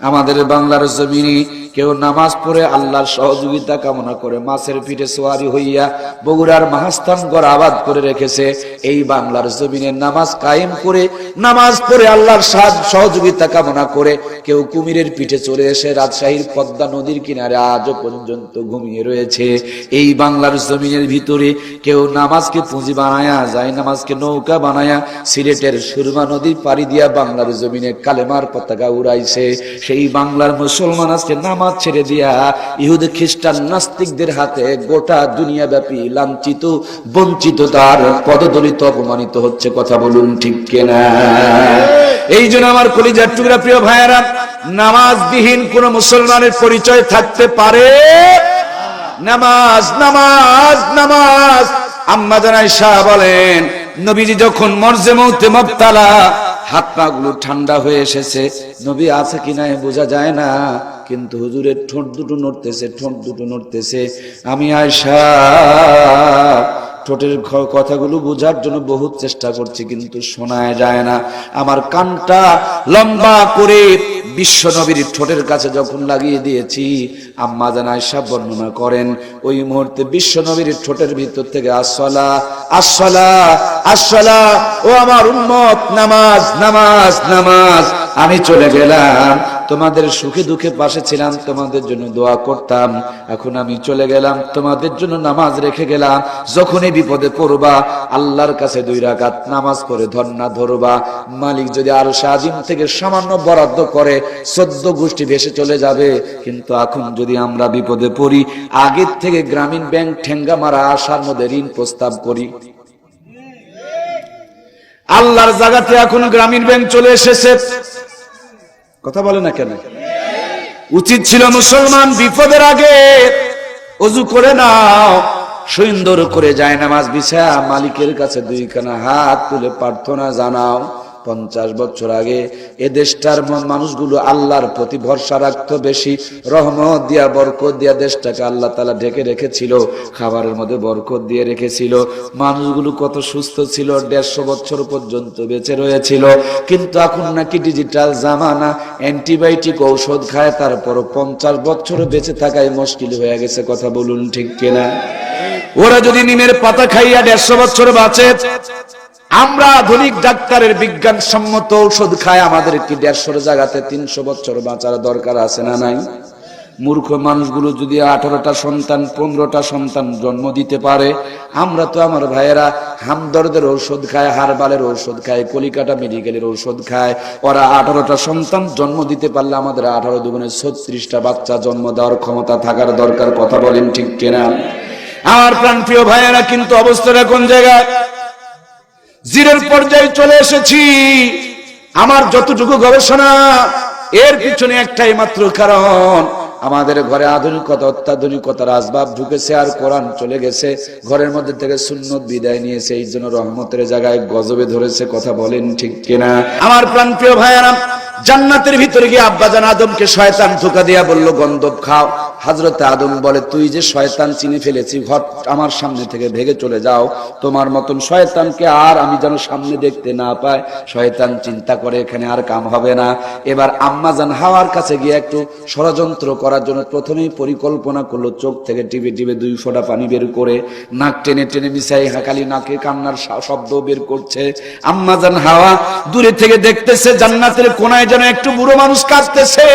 আমাদের বাংলার জমিনে কেউ নামাজ পড়ে আল্লাহর সহযোগিতা কামনা করে মাছের পিঠে সোয়ারি হইয়া বগুড়ার মাহাস্থানগড় আবাদ করে রেখেছে। এই বাংলার জমিনে নামাজ কায়েম করে নামাজ পড়ে আল্লাহর সহযোগিতা কামনা করে কেউ কুমিরের পিঠে চলে এসে রাজশাহীর পদ্মা নদীর কিনারে আজও পর্যন্ত ঘুমিয়ে রয়েছে। এই বাংলার জমিনের ভিতরে কেউ নামাজকে পুঁজি বানায়া যায়, নামাজকে নৌকা বানায়া সিলেটের সুরমা নদী পাড়ি দিয়া বাংলার জমিনে কালেমার পতাকা উড়াইছে। সেই বাংলার মুসলমান আজকে নামাজ ছেড়ে দিয়া ইহুদি খ্রিস্টান নাস্তিকদের হাতে গোটা দুনিয়া ব্যাপী লাঞ্ছিত বঞ্চিত তার পদদলিত অপমানিত হচ্ছে। কথা বলুন ঠিক কিনা? এই জন্য আমার কলিজার টুকরা প্রিয় ভাইয়েরা, নামাজবিহীন কোন মুসলমানের পরিচয় থাকতে পারে? নামাজ নামাজ নামাজ। আম্মা জান আয়েশা বলেন, নবীজি যখন মরজে মউতে মুবতালা, হাত পা গুলো ঠান্ডা হয়ে এসেছে, নবী আছে কিনা বোঝা যায় না, কিন্তু হুজুরের ঠোঁট দুটো নড়তেছে, ঠোঁট দুটো নড়তেছে। আমি আয়েশা ঠোঁটের কথাগুলো বোঝার জন্য বহুত চেষ্টা করছি, কিন্তু শোনা যায় না। আমার কানটা লম্বা করে বিশ্ব নবীর ঠোঁটের কাছে যখন লাগিয়ে দিয়েছি, আম্মা জান আয়েশা বর্ণনা করেন, ওই মুহূর্তে বিশ্ব নবীর ঠোঁটের ভিতর থেকে আসসালা আসসালা আসসালা, ও আমার উম্মত, নামাজ নামাজ নামাজ। আমি চলে গেলাম, তোমাদের সুখে দুঃখে পাশে ছিলাম, তোমাদের জন্য দোয়া করতাম। এখন আমি চলে গেলাম, তোমাদের জন্য নামাজ রেখে গেলাম। যখনই বিপদে পড়বা আল্লাহর কাছে 2 রাকাত নামাজ পড়ে ধর্ণা ধরবা। মালিক যদি আরশে আজিম থেকে সামান্য বরাদ্দ করে 14 গোষ্ঠী ভেসে চলে যাবে। কিন্তু এখন যদি আমরা বিপদে পড়ি, আগের থেকে গ্রামীণ ব্যাংক ঠেঙ্গা মারা আসার মধ্যে ঋণ প্রস্তাব করি। আল্লাহর জায়গাতে এখন গ্রামীণ ব্যাংক চলে এসেছে। কথা বলে না কেন? উচিত ছিল মুসলমান বিপদের আগে ওযু করে নাও, সুন্দর করে যায় নামাজ বিছায়া মালিকের কাছে 2 খানা হাত তুলে প্রার্থনা জানাও। 50 বছর আগে এ দেশটার মানুষগুলো আল্লাহর প্রতি ভরসা রাখতো বেশি, রহমত দিয়া বরকত দিয়া দেশটাকে আল্লাহ তাআলা ঢেকে রেখেছিল, খাবারের মধ্যে বরকত দিয়ে রেখেছিল। মানুষগুলো কত সুস্থ ছিল, 150 বছর পর্যন্ত বেঁচে রয়েছিল। কিন্তু এখন নাকি ডিজিটাল জামানা, অ্যান্টিবায়োটিক ঔষধ খায়, তারপর 50 বছর বেঁচে থাকাই মুশকিল হয়ে গেছে। কথা বলুন ঠিক কিনা? ওরা যদি নিমের পাতা খাইয়া 150 বছর বাঁচে, আমরা আধুনিক ডাক্তারের বিজ্ঞানসম্মত ঔষধ খাই, আমাদের কি 150 জায়গাতে 300 বছর বাঁচার দরকার আছে না নাই? মূর্খ মানুষগুলো যদি 18টা সন্তান 15টা সন্তান জন্ম দিতে পারে, আমরা তো আমার ভাইয়েরা হামদর্দের ঔষধ খায়, হারবালের ঔষধ খায়, কলিকাতা মেডিকেলের ঔষধ খায়। ওরা 18টা সন্তান জন্ম দিতে পারলে আমাদের 18 দুগুণে 36টা বাচ্চা জন্ম দেওয়ার ক্ষমতা থাকার দরকার। কথা বলেন ঠিক কিনা? আমার প্রাণপ্রিয় ভাইয়েরা, কিন্তু অবস্থাটা কোন জায়গায়? জিরের পর্যায়ে চলে এসেছি। আমার যতটুকু গবেষণা, এর পিছনে একটাই মাত্র কারণ, আমাদের ঘরে আধুনিকতা অত্যাধুনিকতার আসবাব ঢুকেছে আর কোরআন চলে গেছে। ঘরের মধ্যে থেকে সুন্নত বিদায় নিয়েছে, এই জন্য রহমতের জায়গায় গজবে ধরেছে। কথা বলেন ঠিক কিনা? আমার প্রাণপ্রিয় ভাইয়েরা, জান্নাতের ভিতরে গিয়ে আব্বাজান আদমকে শয়তান ধোঁকা দিয়া বলল গন্ধব খাও। হযরতে আদম বলে, তুই যে শয়তান চিনে ফেলেছি, ঘট আমার সামনে থেকে ভেগে চলে যাও। তোমার মতন শয়তানকে আর আমি যেন সামনে দেখতে না পাই। শয়তান চিন্তা করে এখানে আর কাম হবে না। এবার আম্মাজান হাওয়ার কাছে গিয়ে একটু ষড়যন্ত্র করার জন্য প্রথমেই পরিকল্পনা করলো, চোখ থেকে টিপে টিপে 2 ফোঁটা পানি বের করে নাক টেনে টেনে মিশাই, হাকালি নাকে কান্নার শব্দ বের করছে। আম্মাজান হাওয়া দূরে থেকে দেখতেছে, জান্নাতের কোনায় যেন একটু বুড়ো মানুষ কাঁদতেছে।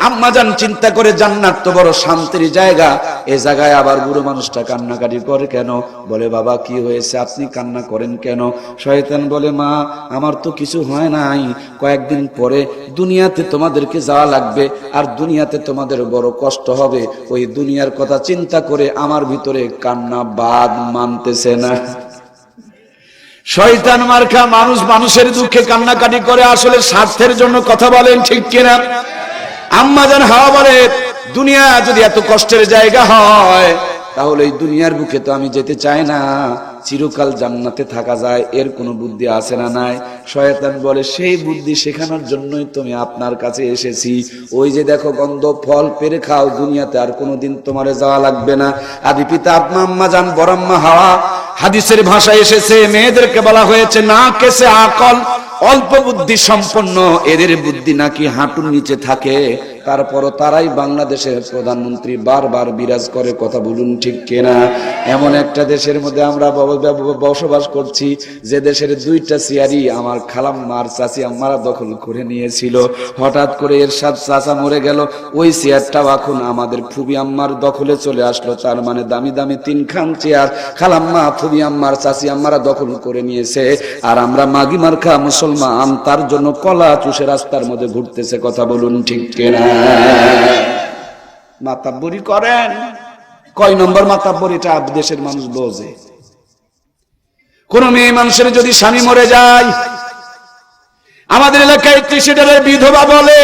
আম্মাজান চিন্তা করে, জান্নাত তো বড় শান্তির জায়গা, এই জায়গায় আবার বুড়ো মানুষটা কান্নাকাটি করে কেন? বলে, বাবা কি হয়েছে, আপনি কান্না করেন কেন? শয়তান বলে, মা আমার তো কিছু হয় নাই, কয়েকদিন পরে দুনিয়াতে তোমাদেরকে যাওয়া লাগবে, আর দুনিয়াতে তোমাদের বড় কষ্ট হবে। ওই দুনিয়ার কথা চিন্তা করে আমার ভিতরে কান্না বাদ মানতেছে না। শয়তান মার্কা মানুষ মানুষের দুঃখে কান্নাকাটি করে আসলে স্বার্থের জন্য। কথা বলেন ঠিক কিনা? আম্মাজান হাওয়া বলে, দুনিয়া যদি এত কষ্টের জায়গা হয়, তাহলে এই দুনিয়ার বুকে তো আমি যেতে চাই না, চিরকাল জান্নাতে থাকা যায়, এর কোনো বুদ্ধি আছে না নাই? শয়তান বলে, সেই বুদ্ধি শেখানোর জন্যই তুমি আপনার কাছে এসেছি। ওই যে দেখো গন্ধ ফল পেরে খাও, দুনিয়াতে আর কোনোদিন তোমারে যাওয়া লাগবে না। আদি পিতা আম্মাজান বরাম্মা হাওয়া, হাদিসের ভাষায় এসেছে, মেয়েদেরকে বলা হয়েছে না কেসে আকল, অল্প বুদ্ধি সম্পন্ন, এদের বুদ্ধি নাকি হাঁটুর নিচে থাকে। তারপরও তারাই বাংলাদেশের প্রধানমন্ত্রী বারবার বিরাজ করে, কথা বলুন ঠিক কিনা? এমন একটা দেশের মধ্যে আমরা বসবাস করছি যে দেশের 2টা চেয়ারই আমার খালাম্মার চাচি আম্মারা দখল করে নিয়েছিল। হঠাৎ করে এরশাদ চাচা মরে গেল, ওই চেয়ারটাও এখন আমাদের ফুবি আম্মার দখলে চলে আসলো। তার মানে দামি দামি 3খান চেয়ার খালাম্মা, ফুবি আম্মার, চাচি আম্মারা দখল করে নিয়েছে। আর আমরা মাগি মার্কা মুসলমান, তার জন্য কলা চুষে রাস্তার মধ্যে ঘুরতেছে, কথা বলুন ঠিক কিনা? মাতাব্বরি করেন, কয় নম্বর মাতাব্বরি এটা দেশের মানুষ বোঝে। কোন মেয়ে মানুষের যদি স্বামী মরে যায়, আমাদের এলাকায় 30 বিধবা বলে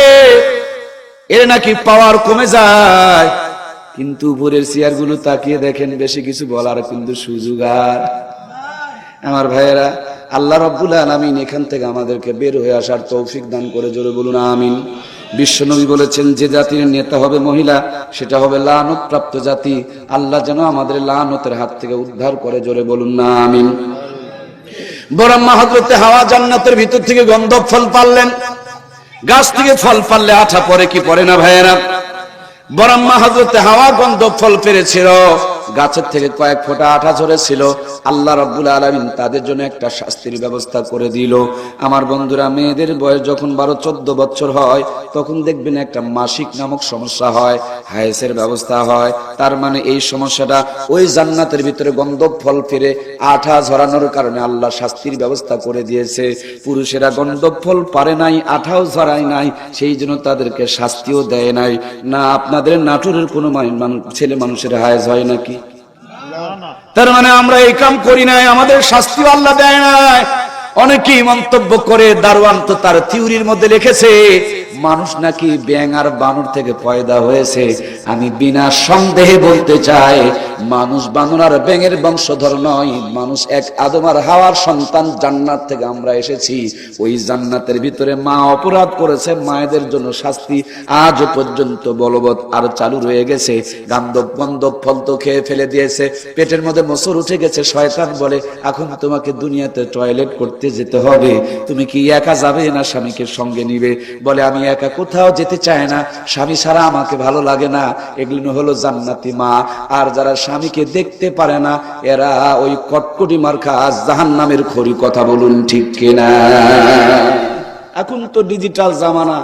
এর নাকি পাওয়ার কমে যায়, কিন্তু উপরের চেয়ার গুলো তাকিয়ে দেখেন বেশি কিছু বলার কিন্তু সুযোগ আর। আমার ভাইয়েরা, আল্লাহ রাব্বুল আলামিন এখান থেকে আমাদেরকে বের হয়ে আসার তৌফিক দান করে, জোরে বলুন আমিন। বিশ্বনবী বলেছেন যে জাতির নেতা হবে মহিলা, সেটা হবে লানত প্রাপ্ত জাতি। আল্লাহ যেন আমাদের লানতের হাত থেকে উদ্ধার করে, জোরে বলুন না আমিন। বরাম্মা হযরতে হাওয়া জান্নাতের ভিতর থেকে গন্ধব ফল পারলেন। গাছ থেকে ফল পারলে আঠা পড়ে কি পড়ে না ভাইয়েরা? বরাম্মা হযরতে হাওয়া গন্ধব ফল পেরেছিল, গাছের থেকে কয়েক ফোঁটা আঠা ঝরেছিল। আল্লাহ রাব্বুল আলামিন তাদের জন্য একটা শাস্তির ব্যবস্থা করে দিল। আমার বন্ধুরা, মেয়েদের বয়স যখন 12-14 বছর হয়, তখন দেখবেন একটা মাসিক নামক সমস্যা হয়, হায়েসের ব্যবস্থা হয়। তার মানে এই সমস্যাটা ওই জান্নাতের ভিতরে গন্ধব ফল ফিরে আঠা ঝরানোর কারণে আল্লাহ শাস্তির ব্যবস্থা করে দিয়েছে। পুরুষেরা গন্ধব ফল পারে নাই, আঠাও ঝরায় নাই, সেই জন্য তাদেরকে শাস্তিও দেয় নাই। না আপনাদের নাটোরের কোনো ছেলে মানুষের হায়েস হয় নাকি? তার মানে আমরা এই কাম করি নাই, আমাদের শাস্তি আল্লাহ দেয় নাই। অনেকেই মন্তব্য করে, দারোয়ান তো তার থিওরির মধ্যে লিখেছে মানুষ নাকি ব্যাঙ আর বানর থেকে পয়দা হয়েছে। আমি বিনা সন্দেহে বলতে চাই, মানুষ বানর আর ব্যাঙের বংশধর নয়, মানুষ এক আদম আর হাওয়ার সন্তান। জান্নাত থেকে আমরা এসেছি, ওই জান্নাতের ভিতরে মা অপরাধ করেছে, মায়েদের জন্য শাস্তি আজও পর্যন্ত বলবৎ আর চালু রয়ে গেছে। গন্ধব ফল তো খেয়ে ফেলে দিয়েছে, পেটের মধ্যে মোচড় উঠে গেছে। শয়তান বলে এখন তোমাকে দুনিয়াতে টয়লেট করতে যেতে হবে, তুমি কি একা যাবে না স্বামীকে সঙ্গে নিবে? বলে আমি একা কোথাও যেতে চায় না, স্বামী ছাড়া আমাকে ভালো লাগে না। এগুলো হলো জান্নাতি মা। আর যারা স্বামীকে দেখতে পারে না, এরা ওই কটকটি মার্কা জাহান্নামের খড়ি, কথা বলুন ঠিক কিনা? এখন তো ডিজিটাল জামানা,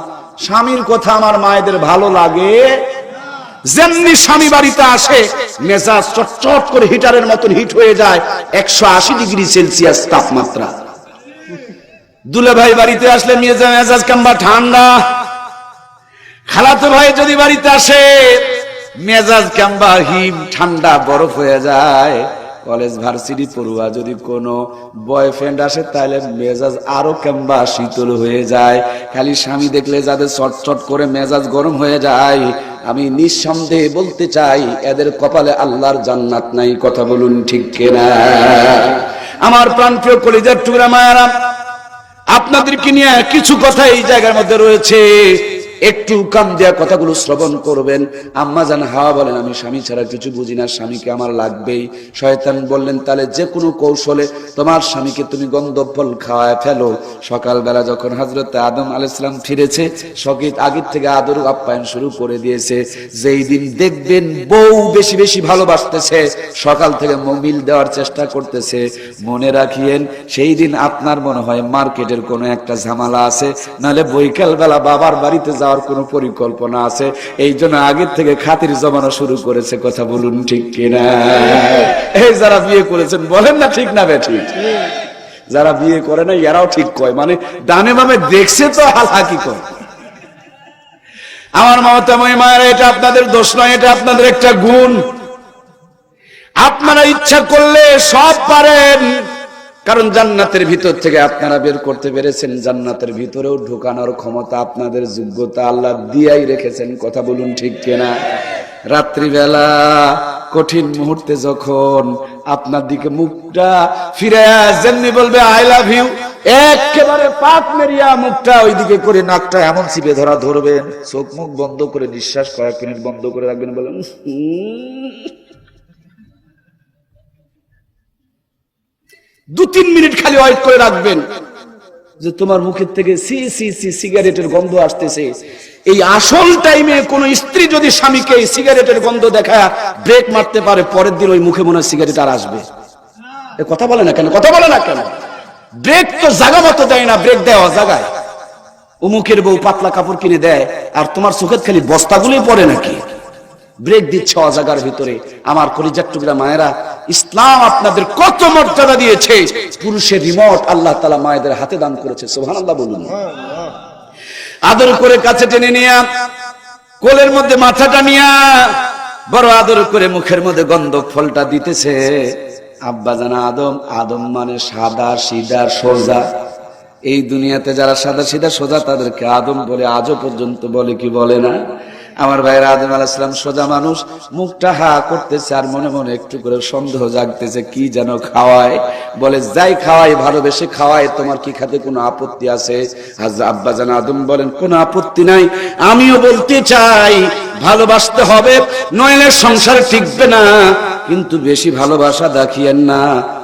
স্বামীর কথা আমার মায়েদের ভালো লাগে। যেমনি স্বামী বাড়িতে আসে, মেজাজ চটচট করে হিটারের মতন হিট হয়ে যায়, 180 ডিগ্রি সেলসিয়াস তাপমাত্রা। দুলা ভাই বাড়িতে আসলে মেজাজ কাম্বা ঠান্ডা। খালাতো ভাই যদি বাড়িতে আসে, মেজাজ কাম্বা হিম ঠান্ডা বরফ হয়ে যায়। কলেজ ভার্সিটি পড়ুয়া যদি কোনো বয়ফ্রেন্ড আসে, তাহলে মেজাজ আরো কাম্বা শীতল হয়ে যায়। খালি স্বামী দেখলে যাদের চটচট করে মেজাজ গরম হয়ে যায়, আমি নিঃসন্দেহে বলতে চাই এদের কপালে আল্লাহর জান্নাত নাই, কথা বলুন ঠিক কিনা? আমার প্রাণপ্রিয় কলিজার টুকরা মায়েরা, আপনাদেরকে নিয়ে কিছু কথা এই জায়গার মধ্যে রয়েছে, একটু কান দেয়া কথাগুলো শ্রবণ করবেন। আম্মা জান হাওয়া বলেন আমি স্বামী ছাড়া কিছু বুঝি না, স্বামীকে আমার লাগবেই। শয়তান বললেন তাহলে যে কোনো কৌশলে তোমার স্বামীকে তুমি গন্ধব ফল খাওয়ায় ফেলো। সকালবেলা যখন হযরত আদম আলাইহিস সালাম ফিরেছে, সকিত আগের থেকে আদর আপ্যায়ন শুরু করে দিয়েছে। যেই দিন দেখবেন বউ বেশি বেশি ভালোবাসতেছে, সকাল থেকে মোবিল দেওয়ার চেষ্টা করতেছে, মনে রাখিয়েন সেই দিন আপনার মনে হয় মার্কেটের কোনো একটা ঝামেলা আছে, নাহলে বৈকাল বেলা বাবার বাড়িতে যাওয়ার কোনো পরিকল্পনা আছে। এই জন্য আগের থেকে খাতির জমানো শুরু করেছে, কথা বলুন ঠিক কিনা? এই যারা বিয়ে করেছেন বলেন না ঠিক না বেঠিক? যারা বিয়ে করে না এরাও ঠিক কয়, মানে ডানে বামে দেখছে তো হালহাকি কয়। আমার মমতাময়ী মায়েরা, এটা আপনাদের দোষ নয়, এটা আপনাদের একটা গুণ। আপনারা ইচ্ছা করলে সব পারেন, কারণ জান্নাতের ভিতর থেকে আপনারা বের করতে পেরেছেন, জান্নাতের ভিতরেও ঢোকানোর ক্ষমতা আপনাদের যোগ্যতা আল্লাহ দিয়াই রেখেছেন, কথা বলুন ঠিক কিনা? রাত্রিবেলা কঠিন মুহূর্তে যখন আপনার দিকে মুখটা ফিরে যেমনি বলবে আই লাভ ইউ, একেবারে পাক মেরিয়া মুখটা ওইদিকে করে নাকটা এমন চিপে ধরবেন, চোখ মুখ বন্ধ করে নিঃশ্বাস কয়েক মিনিট বন্ধ করে রাখবেন, বলেন 2-3 মিনিট খালি ওয়েট করে রাখবেন। যে তোমার মুখের থেকে সি সি সি সিগারেটের গন্ধ আসতেছে। এই আসল টাইমে কোন স্ত্রী যদি স্বামীকে এই সিগারেটের গন্ধ দেখা ব্রেক মারতে পারে, পরের দিন ওই মুখে মনে হয় সিগারেট আর আসবে। কথা বলে না কেন, কথা বলে না কেন? ব্রেক তো জায়গা মতো দেয় না, ব্রেক দেওয়া জায়গায়। অমুকের বউ পাতলা কাপড় কিনে দেয়, আর তোমার চোখের খালি বস্তাগুলোই পড়ে নাকি? ব্রেক দিচ্ছে অজাগার ভিতরে। আমার কলিজার টুকরা মায়েরা, ইসলাম আপনাদের কত মর্যাদা দিয়েছে। পুরুষের রিমোট আল্লাহ তাআলা মায়েদের হাতে দান করেছে, সুবহানাল্লাহ বলুন। আদর করে কাছে টেনে নিয়া, কোলের মধ্যে মাথাটা নিয়া বড় আদর করে মুখের মধ্যে গন্ধক ফলটা দিতেছে। আব্বা জানা আদম, আদম মানে সাদা সিধা সোজা। এই দুনিয়াতে যারা সাদা সিধা সোজা তাদেরকে আদম বলে, আজও পর্যন্ত বলে কি বলে না? আমার ভাইরা, আদম আলাইহিস সালাম সোজা মানুষ, মুখটা হা করতেছে আর মনে মনে একটু করে সন্দেহ জাগতেছে, কি যেন খাওয়ায়। বলে যাই খাওয়াই, ভালোবেসে খাওয়ায়, তোমার কি খাতে কোনো আপত্তি আছে? আব্বা জান আদম বলেন, কোনো আপত্তি নাই। আমিও বলতে চাই ভালোবাসতে হবে, নইলে সংসার টিকবে না। কিন্তু বেশি ভালোবাসা দেখিয়েন না,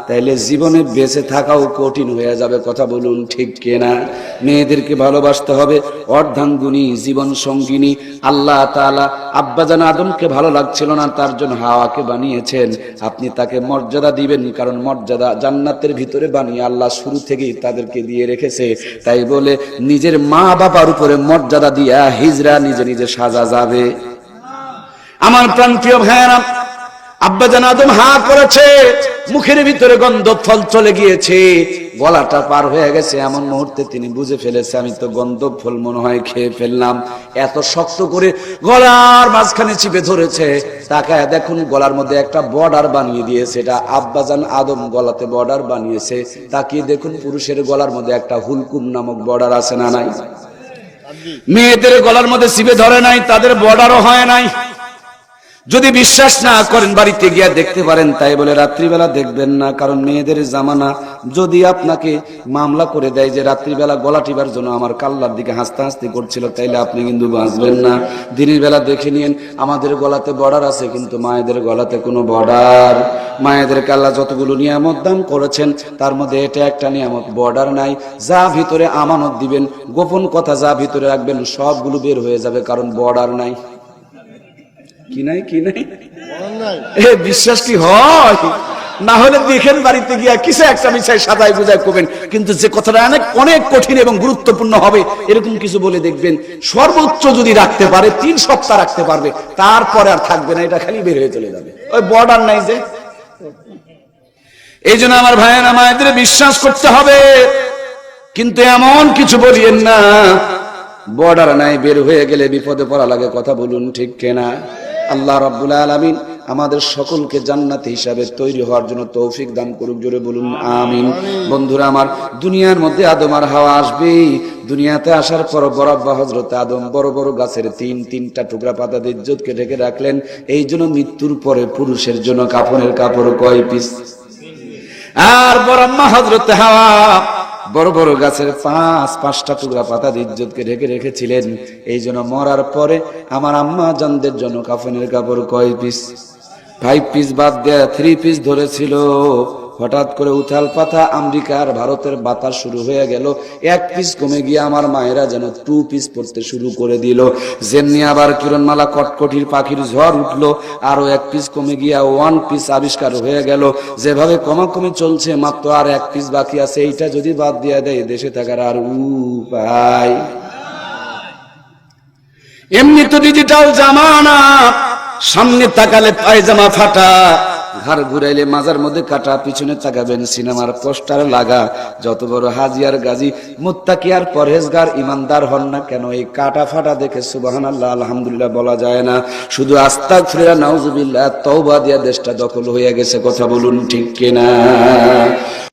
তাইলে জীবনে বেঁচে থাকাও কঠিন হয়ে যাবে। কথা বলুন ঠিক কিনা? মেয়েদেরকে ভালোবাসতে হবে, অর্ধাঙ্গুনী জীবন সঙ্গিনী। আল্লাহ তাআলা আব্বাজান আদমকে ভালো লাগছিল না, তার জন্য হাওয়াকে বানিয়েছেন। আপনি তাকে মর্যাদা দিবেন, কারণ মর্যাদা জান্নাতের ভিতরে বানিয়ে আল্লাহ শুরু থেকেই তাদেরকে দিয়ে রেখেছে। তাই বলে নিজের মা বাবার উপরে মর্যাদা দিয়া হিজরা নিজে নিজে সাজা যাবে? আমার প্রাণপ্রিয় ভাইয়েরা, আব্বাজান আদম হা করেছে, মুখের ভিতরে গন্ধ ফল চলে গিয়েছে, গলাটা পার হয়ে গেছে। এমন মুহূর্তে তিনি বুঝে ফেলেছে, আমি তো গন্ধ ফল মনে হয় খেয়ে ফেললাম। এত শক্ত করে গলার মাঝখানে চিপে ধরেছে। তাকায় দেখুন, গলার মধ্যে একটা বর্ডার বানিয়ে দিয়েছে। এটা আব্বাজান আদম গলাতে বর্ডার বানিয়েছে। তাকিয়ে দেখুন, পুরুষের গলার মধ্যে একটা হুলকুম নামক বর্ডার আছে না নাই? মেয়েদের গলার মধ্যে চিপে ধরে নাই, তাদের বর্ডারও হয় নাই। যদি বিশ্বাস না করেন, বাড়িতে গিয়ে দেখতে পারেন। তাই বলে রাত্রিবেলা দেখবেন না, কারণ মেয়েদের জামানা। যদি আপনাকে মামলা করে দেয় যে রাত্রিবেলা গলা টিবার জন্য আমার কাল্লার দিকে হাসতে হাসতে করছিল, তাইলে আপনি কিন্তু বাঁচবেন না। দিনের বেলা দেখে নিন, আমাদের গলাতে বর্ডার আছে, কিন্তু মায়েদের গলাতে কোনো বর্ডার। মায়েদের কাল্লা যতগুলো নিয়ামত দান করেছেন, তার মধ্যে এটা একটা নিয়ামত বর্ডার নাই। যা ভিতরে আমানত দিবেন, গোপন কথা যা ভিতরে রাখবেন, সবগুলো বের হয়ে যাবে, কারণ বর্ডার নাই। কি নাই, কি নাই? বিশ্বাস কি হয়? না হলে দেখেন বাড়িতে গিয়া কিছু একটা বিষয় সাজায় বুঝায় করবেন, কিন্তু যে কথাটা অনেক অনেক কঠিন এবং গুরুত্বপূর্ণ হবে, এরকম কিছু বলে দেখবেন। সর্বোচ্চ যদি রাখতে পারে 3 সপ্তাহ রাখতে পারবে, তারপরে আর থাকবে না, এটা খালি বের হয়ে চলে যাবে। ওই বর্ডার নাই যে। এই জন্য আমার ভাইয়েরা, মায়েদের বিশ্বাস করতে হবে, কিন্তু এমন কিছু বলিয়েন না বর্ডার নাই, বের হয়ে গেলে বিপদে পড়া লাগে। কথা বলুন ঠিক কিনা? আল্লাহ রাব্বুল আলামিন আমাদের সকলকে জান্নাতি হিসাবে তৈরি হওয়ার জন্য তৌফিক দান করুক, জোরে বলুন আমিন। বন্ধুরা আমার, দুনিয়ার মধ্যে আদম আর হাওয়া আসবে। দুনিয়াতে আসার পর বড় আব্বা হযরত আদম বড় বড় গাছের 3-3টা টুকরা পাতা দিয়ে ইজ্জতকে ঢেকে রাখলেন। এই জন্য মৃত্যুর পরে পুরুষের জন্য কাফনের কাপড় কয় পিস? আর বড় আম্মা হযরত হাওয়া বড় বড় গাছের 5-5টা টুকরা পাতা দিয়ে ইজ্জতকে ঢেকে রেখেছিলেন। এই জন্য মরার পরে আমার আম্মা জানদের জন্য কাফনের কাপড় কয় পিস? 5 পিস বাদ দেয়া 3 পিস ধরেছিল। হঠাৎ করে উথাল পাতা আমেরিকার ভারতের বাতাস শুরু হয়ে গেল। 1 পিস কমে গিয়ে আমার মায়েরা যেন 2 পিস পড়তে শুরু করে দিল। যেমনি আবার কিরণমালা কটকটির পাখির ঝড় উঠলো, আরো 1 পিস কমে গিয়া 1 পিস আবিষ্কার হয়ে গেল। যেভাবে কমাকমি চলছে, মাত্র আর 1 পিস বাকি আছে। এইটা যদি বাদ দিয়ে দেয়, দেশে থাকার আর উপায়। এমনি তো ডিজিটাল জামানা, সামনে তাকালে পায়জামা ফাটা, ঘাড় ঘুরাইলে মাজার মধ্যে কাটা, পিছনে তাকাবেন সিনেমার পোস্টার লাগা। যত বড় হাজি আর গাজী, মুত্তাকি আর পরহেজগার, ইমানদার হন না কেন, এই কাটা ফাটা দেখে সুবহানাল্লাহ আলহামদুলিল্লাহ বলা যায় না। শুধু আস্তাগফিরুল্লাহ নাউজুবিল্লাহ তওবা দিয়া দেশটা দখল হয়ে গেছে। কথা বলুন ঠিক কিনা?